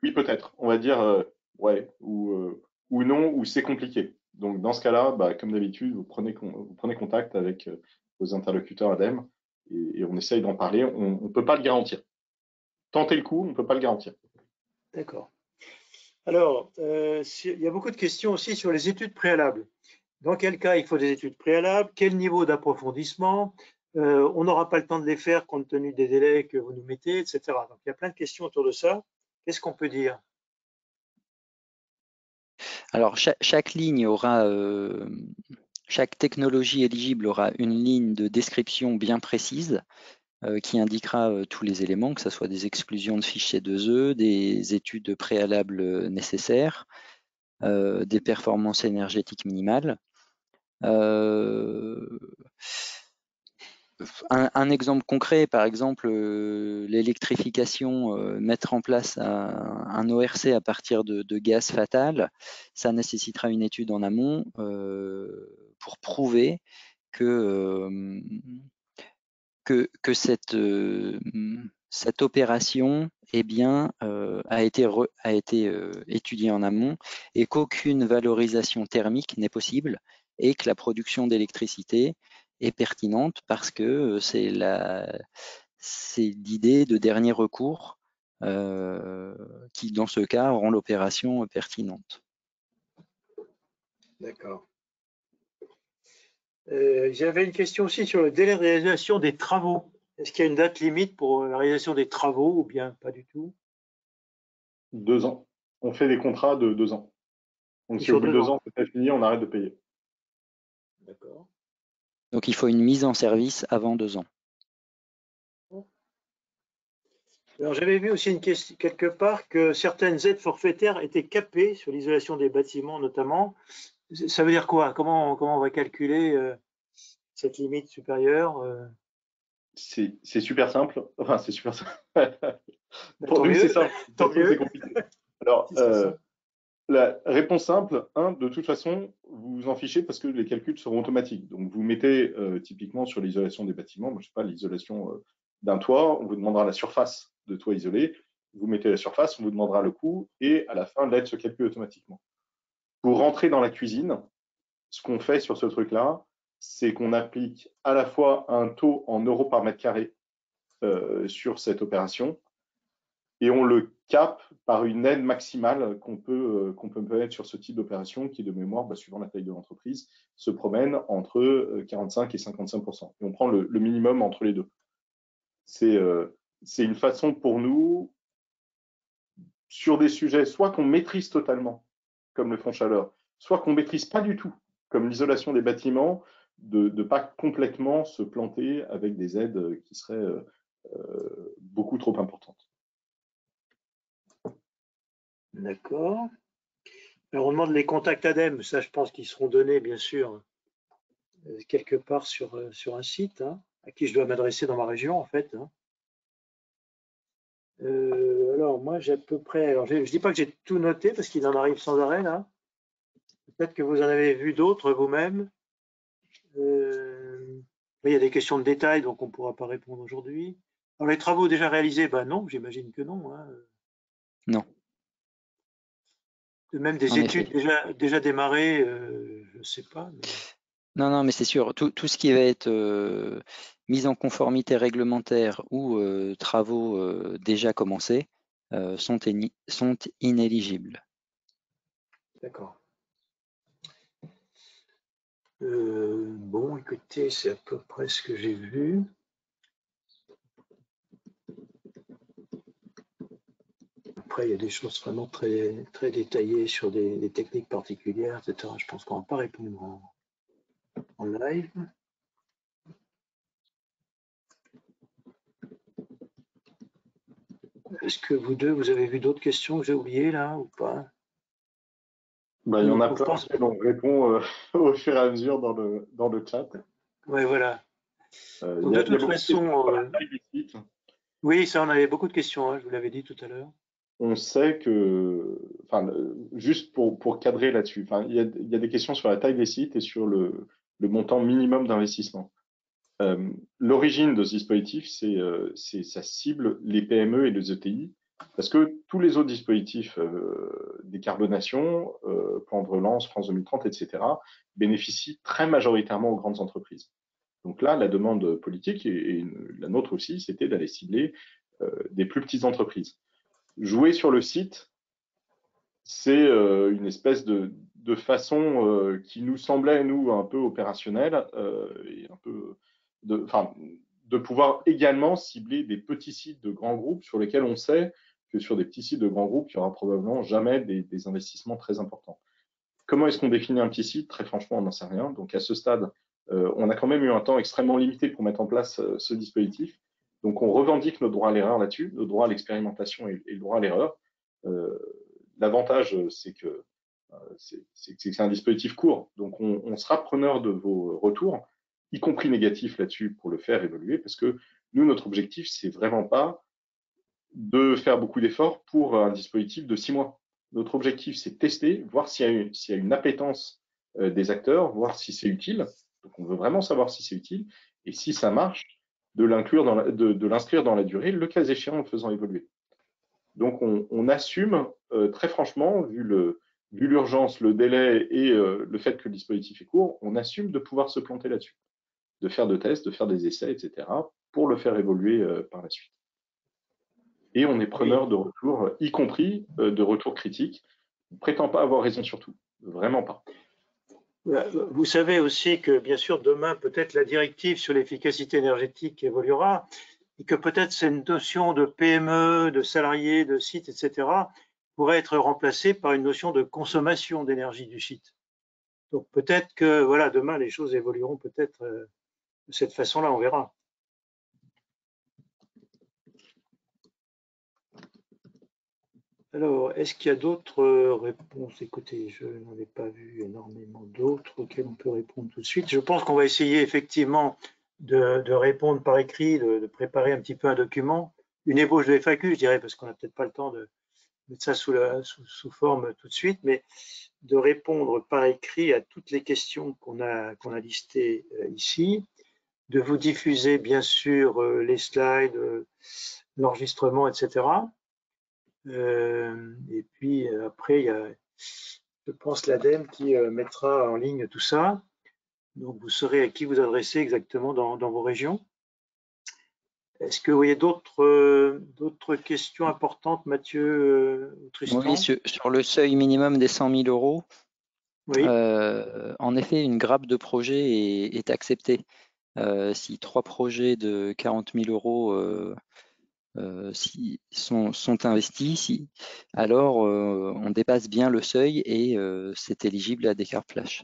oui, peut-être. On va dire ouais, ou non, ou c'est compliqué. Donc, dans ce cas-là, comme d'habitude, vous prenez contact avec vos interlocuteurs ADEME et on essaye d'en parler. On ne peut pas le garantir. Tentez le coup, on ne peut pas le garantir. D'accord. Alors, il y a beaucoup de questions aussi sur les études préalables. Dans quel cas il faut des études préalables? Quel niveau d'approfondissement? On n'aura pas le temps de les faire compte tenu des délais que vous nous mettez, etc. Donc, il y a plein de questions autour de ça. Qu'est-ce qu'on peut dire? Alors, chaque ligne aura, chaque technologie éligible aura une ligne de description bien précise qui indiquera tous les éléments, que ce soit des exclusions de fichiers 2E, des études préalables nécessaires, des performances énergétiques minimales. Un exemple concret, par exemple, l'électrification, mettre en place un ORC à partir de gaz fatal, ça nécessitera une étude en amont pour prouver que cette opération a été étudiée en amont et qu'aucune valorisation thermique n'est possible et que la production d'électricité est pertinente parce que c'est l'idée de dernier recours qui, dans ce cas, rend l'opération pertinente. D'accord. J'avais une question aussi sur le délai de réalisation des travaux. Est-ce qu'il y a une date limite pour la réalisation des travaux ou bien pas du tout? 2 ans. On fait des contrats de 2 ans. Donc, si au bout de 2 ans, c'est pas fini, on arrête de payer. D'accord. Donc, il faut une mise en service avant 2 ans. Alors, j'avais vu aussi une question quelque part que certaines aides forfaitaires étaient capées sur l'isolation des bâtiments notamment. Ça veut dire quoi? Comment on va calculer cette limite supérieure? C'est super simple. Enfin, c'est super simple. Pour Tant nous, c'est mieux. simple. Tant mieux. C'est compliqué. Alors, la réponse simple, de toute façon, vous vous en fichez parce que les calculs seront automatiques. Donc, vous mettez typiquement sur l'isolation des bâtiments, moi, je sais pas, l'isolation d'un toit, on vous demandera la surface de toit isolé. Vous mettez la surface, on vous demandera le coût et à la fin, l'aide se calcule automatiquement. Pour rentrer dans la cuisine, ce qu'on fait sur ce truc-là, c'est qu'on applique à la fois un taux en euros par mètre carré sur cette opération et on le cape par une aide maximale qu'on peut mettre sur ce type d'opération qui, de mémoire, suivant la taille de l'entreprise, se promène entre 45 et 55%. Et on prend le minimum entre les deux. C'est une façon pour nous, sur des sujets soit qu'on maîtrise totalement, comme le fonds chaleur, soit qu'on ne maîtrise pas du tout, comme l'isolation des bâtiments, de ne pas complètement se planter avec des aides qui seraient beaucoup trop importantes. D'accord. Alors, on demande les contacts ADEME. Ça, je pense qu'ils seront donnés, bien sûr, quelque part sur un site à qui je dois m'adresser dans ma région, en fait. Alors, moi, j'ai à peu près... Alors, je ne dis pas que j'ai tout noté parce qu'il en arrive sans arrêt, là. Peut-être que vous en avez vu d'autres vous-même. Il y a des questions de détail, donc on ne pourra pas répondre aujourd'hui. Alors, les travaux déjà réalisés, non, j'imagine que non. Non. Même des études déjà démarrées, je ne sais pas. Mais... Non, mais c'est sûr. Tout ce qui va être mise en conformité réglementaire ou travaux déjà commencés sont inéligibles. D'accord. Bon, écoutez, c'est à peu près ce que j'ai vu. Après, il y a des choses vraiment très, très détaillées sur des techniques particulières, etc. Je pense qu'on ne va pas répondre en live. Est-ce que vous deux, vous avez vu d'autres questions que j'ai oubliées là ou pas? Il y en a plein auxquelles on répond au fur et à mesure dans le chat. Oui, voilà. Donc, de toute façon, oui, ça, on avait beaucoup de questions, je vous l'avais dit tout à l'heure. On sait que, juste pour cadrer là-dessus, il y a des questions sur la taille des sites et sur le montant minimum d'investissement. L'origine de ce dispositif, c'est ça cible les PME et les ETI Parce que tous les autres dispositifs décarbonation, plan de relance, France 2030, etc., bénéficient très majoritairement aux grandes entreprises. Donc là, la demande politique, et la nôtre aussi, c'était d'aller cibler des plus petites entreprises. Jouer sur le site, c'est une espèce de façon qui nous semblait, nous, un peu opérationnelle, et un peu de pouvoir également cibler des petits sites de grands groupes sur lesquels on sait que sur des petits sites de grands groupes, il n'y aura probablement jamais des investissements très importants. Comment est-ce qu'on définit un petit site? Très franchement, on n'en sait rien. Donc à ce stade, on a quand même eu un temps extrêmement limité pour mettre en place ce dispositif. Donc on revendique notre droit à l'erreur là-dessus, notre droit à l'expérimentation et le droit à l'erreur. L'avantage, c'est que c'est un dispositif court. Donc on sera preneur de vos retours, y compris négatifs là-dessus, pour le faire évoluer, parce que nous, notre objectif, c'est vraiment pas de faire beaucoup d'efforts pour un dispositif de 6 mois. Notre objectif, c'est de tester, voir s'il y a une appétence des acteurs, voir si c'est utile. Donc, on veut vraiment savoir si c'est utile. Et si ça marche, de l'inscrire dans la durée, le cas échéant, en le faisant évoluer. Donc, on assume, très franchement, vu l'urgence, le délai et le fait que le dispositif est court, on assume de pouvoir se planter là-dessus, de faire de tests, de faire des essais, etc., pour le faire évoluer par la suite. Et on est preneur de retours, y compris de retours critiques. On ne prétend pas avoir raison sur tout, vraiment pas. Vous savez aussi que, bien sûr, demain, peut-être la directive sur l'efficacité énergétique évoluera et que peut-être cette notion de PME, de salariés, de sites, etc., pourrait être remplacée par une notion de consommation d'énergie du site. Donc peut-être que, voilà, demain, les choses évolueront peut-être de cette façon-là, on verra. Alors, est-ce qu'il y a d'autres réponses? Écoutez, je n'en ai pas vu énormément d'autres auxquelles on peut répondre tout de suite. Je pense qu'on va essayer effectivement de répondre par écrit, de préparer un petit peu un document, une ébauche de FAQ, je dirais, parce qu'on n'a peut-être pas le temps de mettre ça sous forme tout de suite, mais de répondre par écrit à toutes les questions qu'on a listées ici, de vous diffuser bien sûr les slides, l'enregistrement, etc. Et puis après, il y a, je pense, l'ADEME qui mettra en ligne tout ça. Donc, vous saurez à qui vous adresser exactement dans vos régions. Est-ce que vous voyez d'autres questions importantes, Mathieu ou Tristan? Oui, sur le seuil minimum des 100 000 euros, oui. En effet, une grappe de projet est acceptée. Si 3 projets de 40 000 euros sont investis, alors on dépasse bien le seuil et c'est éligible à des cartes flash.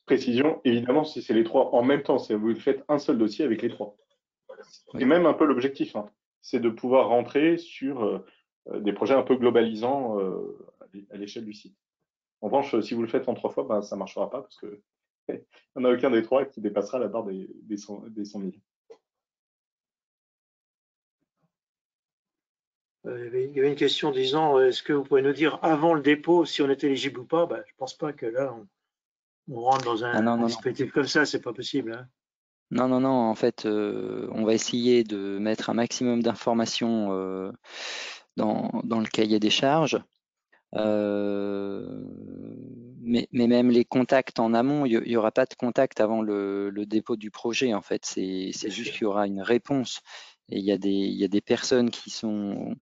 Précision, évidemment, si c'est les 3 en même temps, si vous faites un seul dossier avec les 3. Oui. C'est même un peu l'objectif, hein. C'est de pouvoir rentrer sur des projets un peu globalisants à l'échelle du site. En revanche, si vous le faites en 3 fois, ça ne marchera pas parce que il n'y en a aucun des 3 qui dépassera la barre des 100 000. Il y avait une question disant, est-ce que vous pouvez nous dire avant le dépôt si on est éligible ou pas? Je ne pense pas que là, on rentre dans un dispositif comme ça, c'est pas possible. Hein. Non, en fait, on va essayer de mettre un maximum d'informations dans le cahier des charges. Mais même les contacts en amont, il n'y aura pas de contact avant le dépôt du projet. En fait, c'est juste qu'il y aura une réponse. Et il y a des personnes qui seront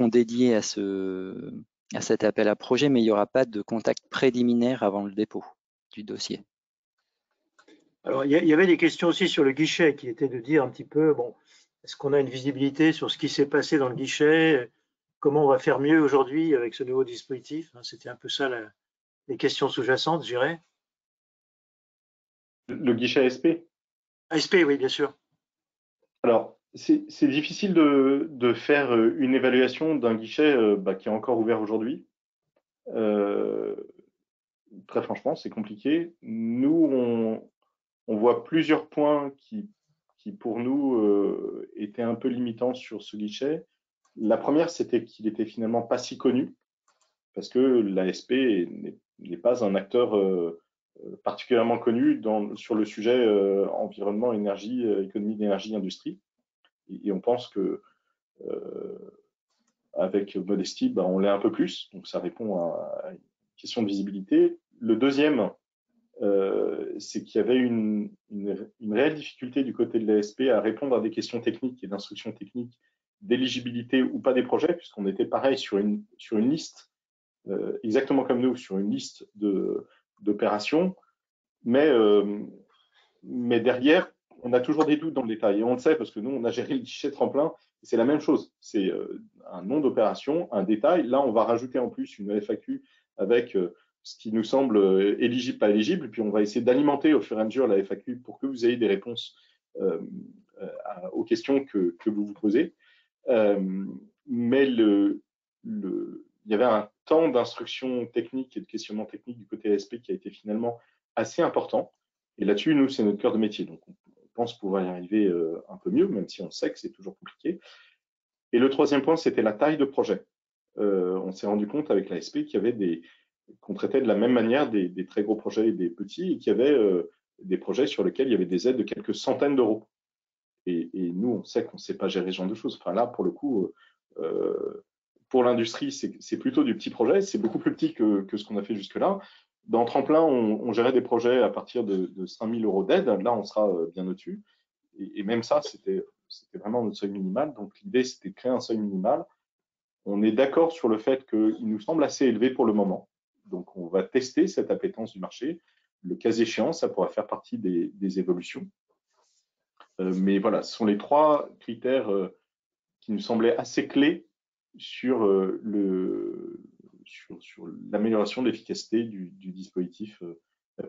dédiées à cet appel à projet, mais il n'y aura pas de contact préliminaire avant le dépôt du dossier. Alors, il y avait des questions aussi sur le guichet qui étaient de dire un petit peu, bon, est-ce qu'on a une visibilité sur ce qui s'est passé dans le guichet? Comment on va faire mieux aujourd'hui avec ce nouveau dispositif? C'était un peu ça les questions sous-jacentes, je dirais. Le guichet ASP? ASP, oui, bien sûr. Alors, c'est difficile de faire une évaluation d'un guichet qui est encore ouvert aujourd'hui. Très franchement, c'est compliqué. Nous, on voit plusieurs points qui pour nous, étaient un peu limitants sur ce guichet. La première, c'était qu'il était finalement pas si connu, parce que l'ASP n'est pas un acteur particulièrement connu sur le sujet environnement, énergie, économie d'énergie, industrie. Et on pense que avec modestie, ben, on l'est un peu plus, donc ça répond à une question de visibilité. Le deuxième, c'est qu'il y avait une réelle difficulté du côté de l'ASP à répondre à des questions techniques et d'instructions techniques d'éligibilité ou pas des projets, puisqu'on était pareil sur une liste, exactement comme nous, sur une liste d'opérations, mais derrière, on a toujours des doutes dans le détail. Et on le sait parce que nous, on a géré le guichet tremplin. C'est la même chose. C'est un nom d'opération, un détail. Là, on va rajouter en plus une FAQ avec ce qui nous semble éligible, pas éligible. Puis on va essayer d'alimenter au fur et à mesure la FAQ pour que vous ayez des réponses aux questions que vous vous posez. Mais il y avait un temps d'instruction technique et de questionnement technique du côté ASP qui a été finalement assez important. Et là-dessus, nous, c'est notre cœur de métier. Donc, on pense pouvoir y arriver un peu mieux, même si on sait que c'est toujours compliqué. Et le troisième point, c'était la taille de projet. On s'est rendu compte avec l'ASP qu'il y avait qu'on traitait de la même manière des très gros projets et des petits, et qu'il y avait des projets sur lesquels il y avait des aides de quelques centaines d'euros. Et nous, on sait qu'on ne sait pas gérer ce genre de choses. Enfin, là, pour le coup, pour l'industrie, c'est plutôt du petit projet. C'est beaucoup plus petit que ce qu'on a fait jusque-là. Dans Tremplin, on gérait des projets à partir de 5 000 euros d'aide. Là, on sera bien au-dessus. Et même ça, c'était vraiment notre seuil minimal. Donc, l'idée, c'était de créer un seuil minimal. On est d'accord sur le fait qu'il nous semble assez élevé pour le moment. Donc, on va tester cette appétence du marché. Le cas échéant, ça pourra faire partie des évolutions. Mais voilà, ce sont les trois critères qui nous semblaient assez clés sur l'amélioration de l'efficacité du dispositif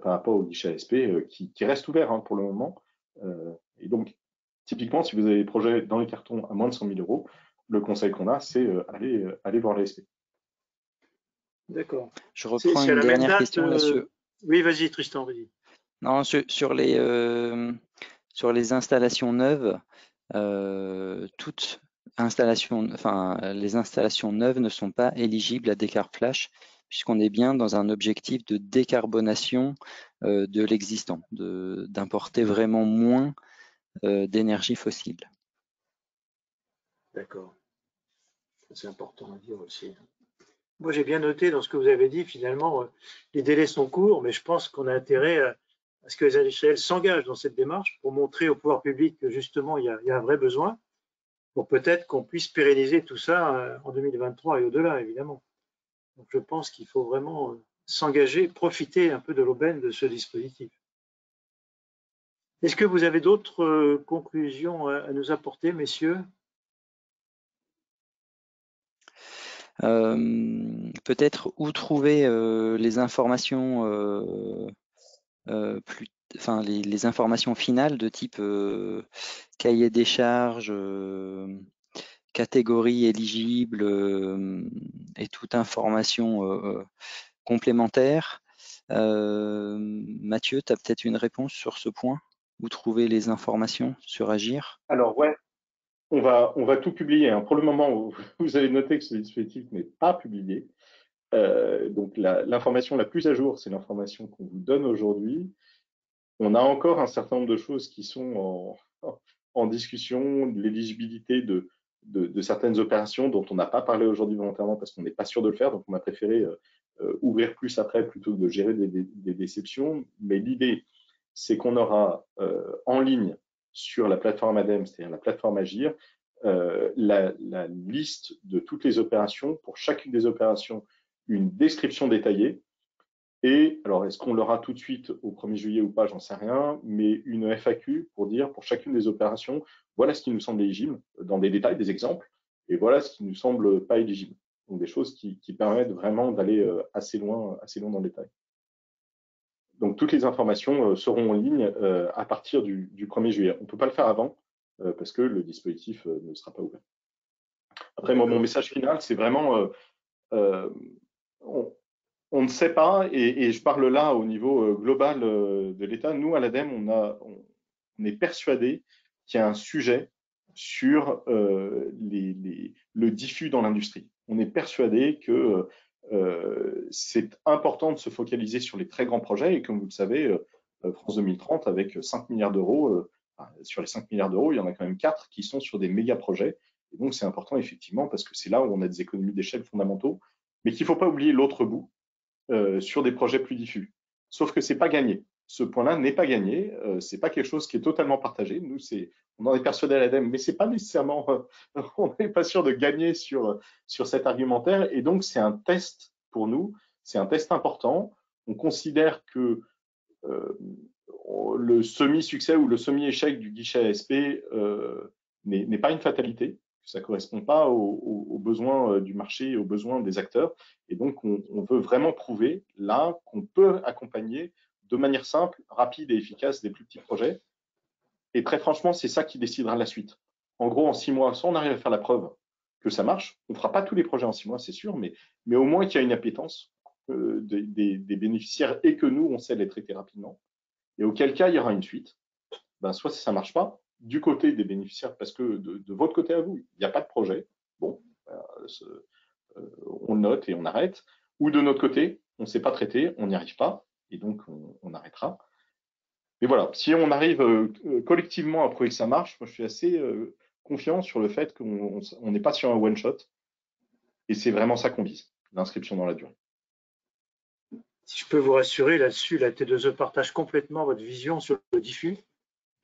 par rapport au guichet ASP qui reste ouvert pour le moment. Et donc, typiquement, si vous avez des projets dans les cartons à moins de 100 000 euros, le conseil qu'on a, c'est aller voir l'ASP. D'accord. Je reprends une dernière question, monsieur. Oui, vas-y, Tristan, vas-y. Non, sur les installations neuves, toutes les installations neuves ne sont pas éligibles à Décarb Flash, puisqu'on est bien dans un objectif de décarbonation de l'existant, d'importer vraiment moins d'énergie fossile. D'accord. C'est important à dire aussi. Moi, j'ai bien noté dans ce que vous avez dit, finalement, les délais sont courts, mais je pense qu'on a intérêt à ce que les industriels s'engagent dans cette démarche pour montrer au pouvoir public que justement, il y a un vrai besoin, pour peut-être qu'on puisse pérenniser tout ça en 2023 et au-delà, évidemment. Donc, je pense qu'il faut vraiment s'engager, profiter un peu de l'aubaine de ce dispositif. Est-ce que vous avez d'autres conclusions à nous apporter, messieurs ? Peut-être où trouver les informations les informations finales de type cahier des charges, catégorie éligible et toute information complémentaire. Mathieu, tu as peut-être une réponse sur ce point? Où trouver les informations sur Agir? Alors, ouais, on va tout publier. Pour le moment, vous avez noté que ce dispositif n'est pas publié. Donc, l'information la plus à jour, c'est l'information qu'on vous donne aujourd'hui. On a encore un certain nombre de choses qui sont en discussion, l'éligibilité de certaines opérations dont on n'a pas parlé aujourd'hui volontairement parce qu'on n'est pas sûr de le faire. Donc, on a préféré ouvrir plus après plutôt que de gérer des déceptions. Mais l'idée, c'est qu'on aura en ligne sur la plateforme ADEME, c'est-à-dire la plateforme Agir, la liste de toutes les opérations. Pour chacune des opérations, une description détaillée. Et alors, est-ce qu'on l'aura tout de suite au 1er juillet ou pas, j'en sais rien, mais une FAQ pour dire pour chacune des opérations, voilà ce qui nous semble éligible, dans des détails, des exemples, et voilà ce qui nous semble pas éligible. Donc des choses qui permettent vraiment d'aller assez loin dans le détail. Donc toutes les informations seront en ligne à partir du 1er juillet. On ne peut pas le faire avant parce que le dispositif ne sera pas ouvert. Après, moi, mon message final, c'est vraiment on ne sait pas, et je parle là au niveau global de l'État. Nous, à l'ADEME, on est persuadé qu'il y a un sujet sur le diffus dans l'industrie. On est persuadé que c'est important de se focaliser sur les très grands projets. Et comme vous le savez, France 2030, avec 5 milliards d'euros, sur les 5 milliards d'euros, il y en a quand même 4 qui sont sur des méga projets. Et donc, c'est important, effectivement, parce que c'est là où on a des économies d'échelle fondamentaux, mais qu'il ne faut pas oublier l'autre bout sur des projets plus diffus. Sauf que ce n'est pas gagné. Ce point-là n'est pas gagné. Ce n'est pas quelque chose qui est totalement partagé. Nous, on en est persuadé à l'ADEME, mais c'est pas nécessairement, on n'est pas sûr de gagner sur cet argumentaire. Et donc, c'est un test pour nous. C'est un test important. On considère que le semi-succès ou le semi-échec du guichet ASP n'est pas une fatalité. Ça ne correspond pas aux besoins du marché et aux besoins des acteurs. Et donc, on veut vraiment prouver là qu'on peut accompagner de manière simple, rapide et efficace des plus petits projets. Et très franchement, c'est ça qui décidera la suite. En gros, en 6 mois, soit on arrive à faire la preuve que ça marche, on ne fera pas tous les projets en 6 mois, c'est sûr, mais au moins qu'il y a une appétence des bénéficiaires et que nous, on sait les traiter rapidement. Et auquel cas, il y aura une suite. Soit ça ne marche pas, du côté des bénéficiaires, parce que de votre côté à vous, il n'y a pas de projet. Bon, on le note et on arrête. Ou de notre côté, on ne sait pas traiter, on n'y arrive pas, et donc on arrêtera. Mais voilà, si on arrive collectivement à prouver que ça marche, moi je suis assez confiant sur le fait qu'on n'est pas sur un one-shot, et c'est vraiment ça qu'on vise, l'inscription dans la durée. Si je peux vous rassurer là-dessus, la T2E partage complètement votre vision sur le diffus.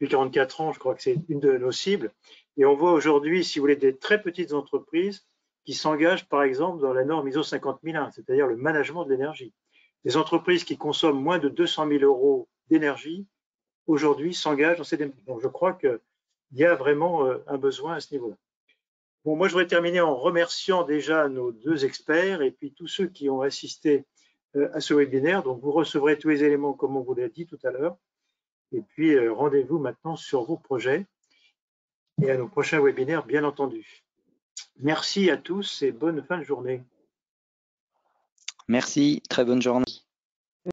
Depuis 44 ans, je crois que c'est une de nos cibles. Et on voit aujourd'hui, si vous voulez, des très petites entreprises qui s'engagent, par exemple, dans la norme ISO 50001, c'est-à-dire le management de l'énergie. Des entreprises qui consomment moins de 200 000 € d'énergie, aujourd'hui, s'engagent dans ces démarches. Donc, je crois qu'il y a vraiment un besoin à ce niveau-là. Bon, moi, je voudrais terminer en remerciant déjà nos 2 experts et puis tous ceux qui ont assisté à ce webinaire. Donc, vous recevrez tous les éléments comme on vous l'a dit tout à l'heure. Et puis, rendez-vous maintenant sur vos projets et à nos prochains webinaires, bien entendu. Merci à tous et bonne fin de journée. Merci, très bonne journée.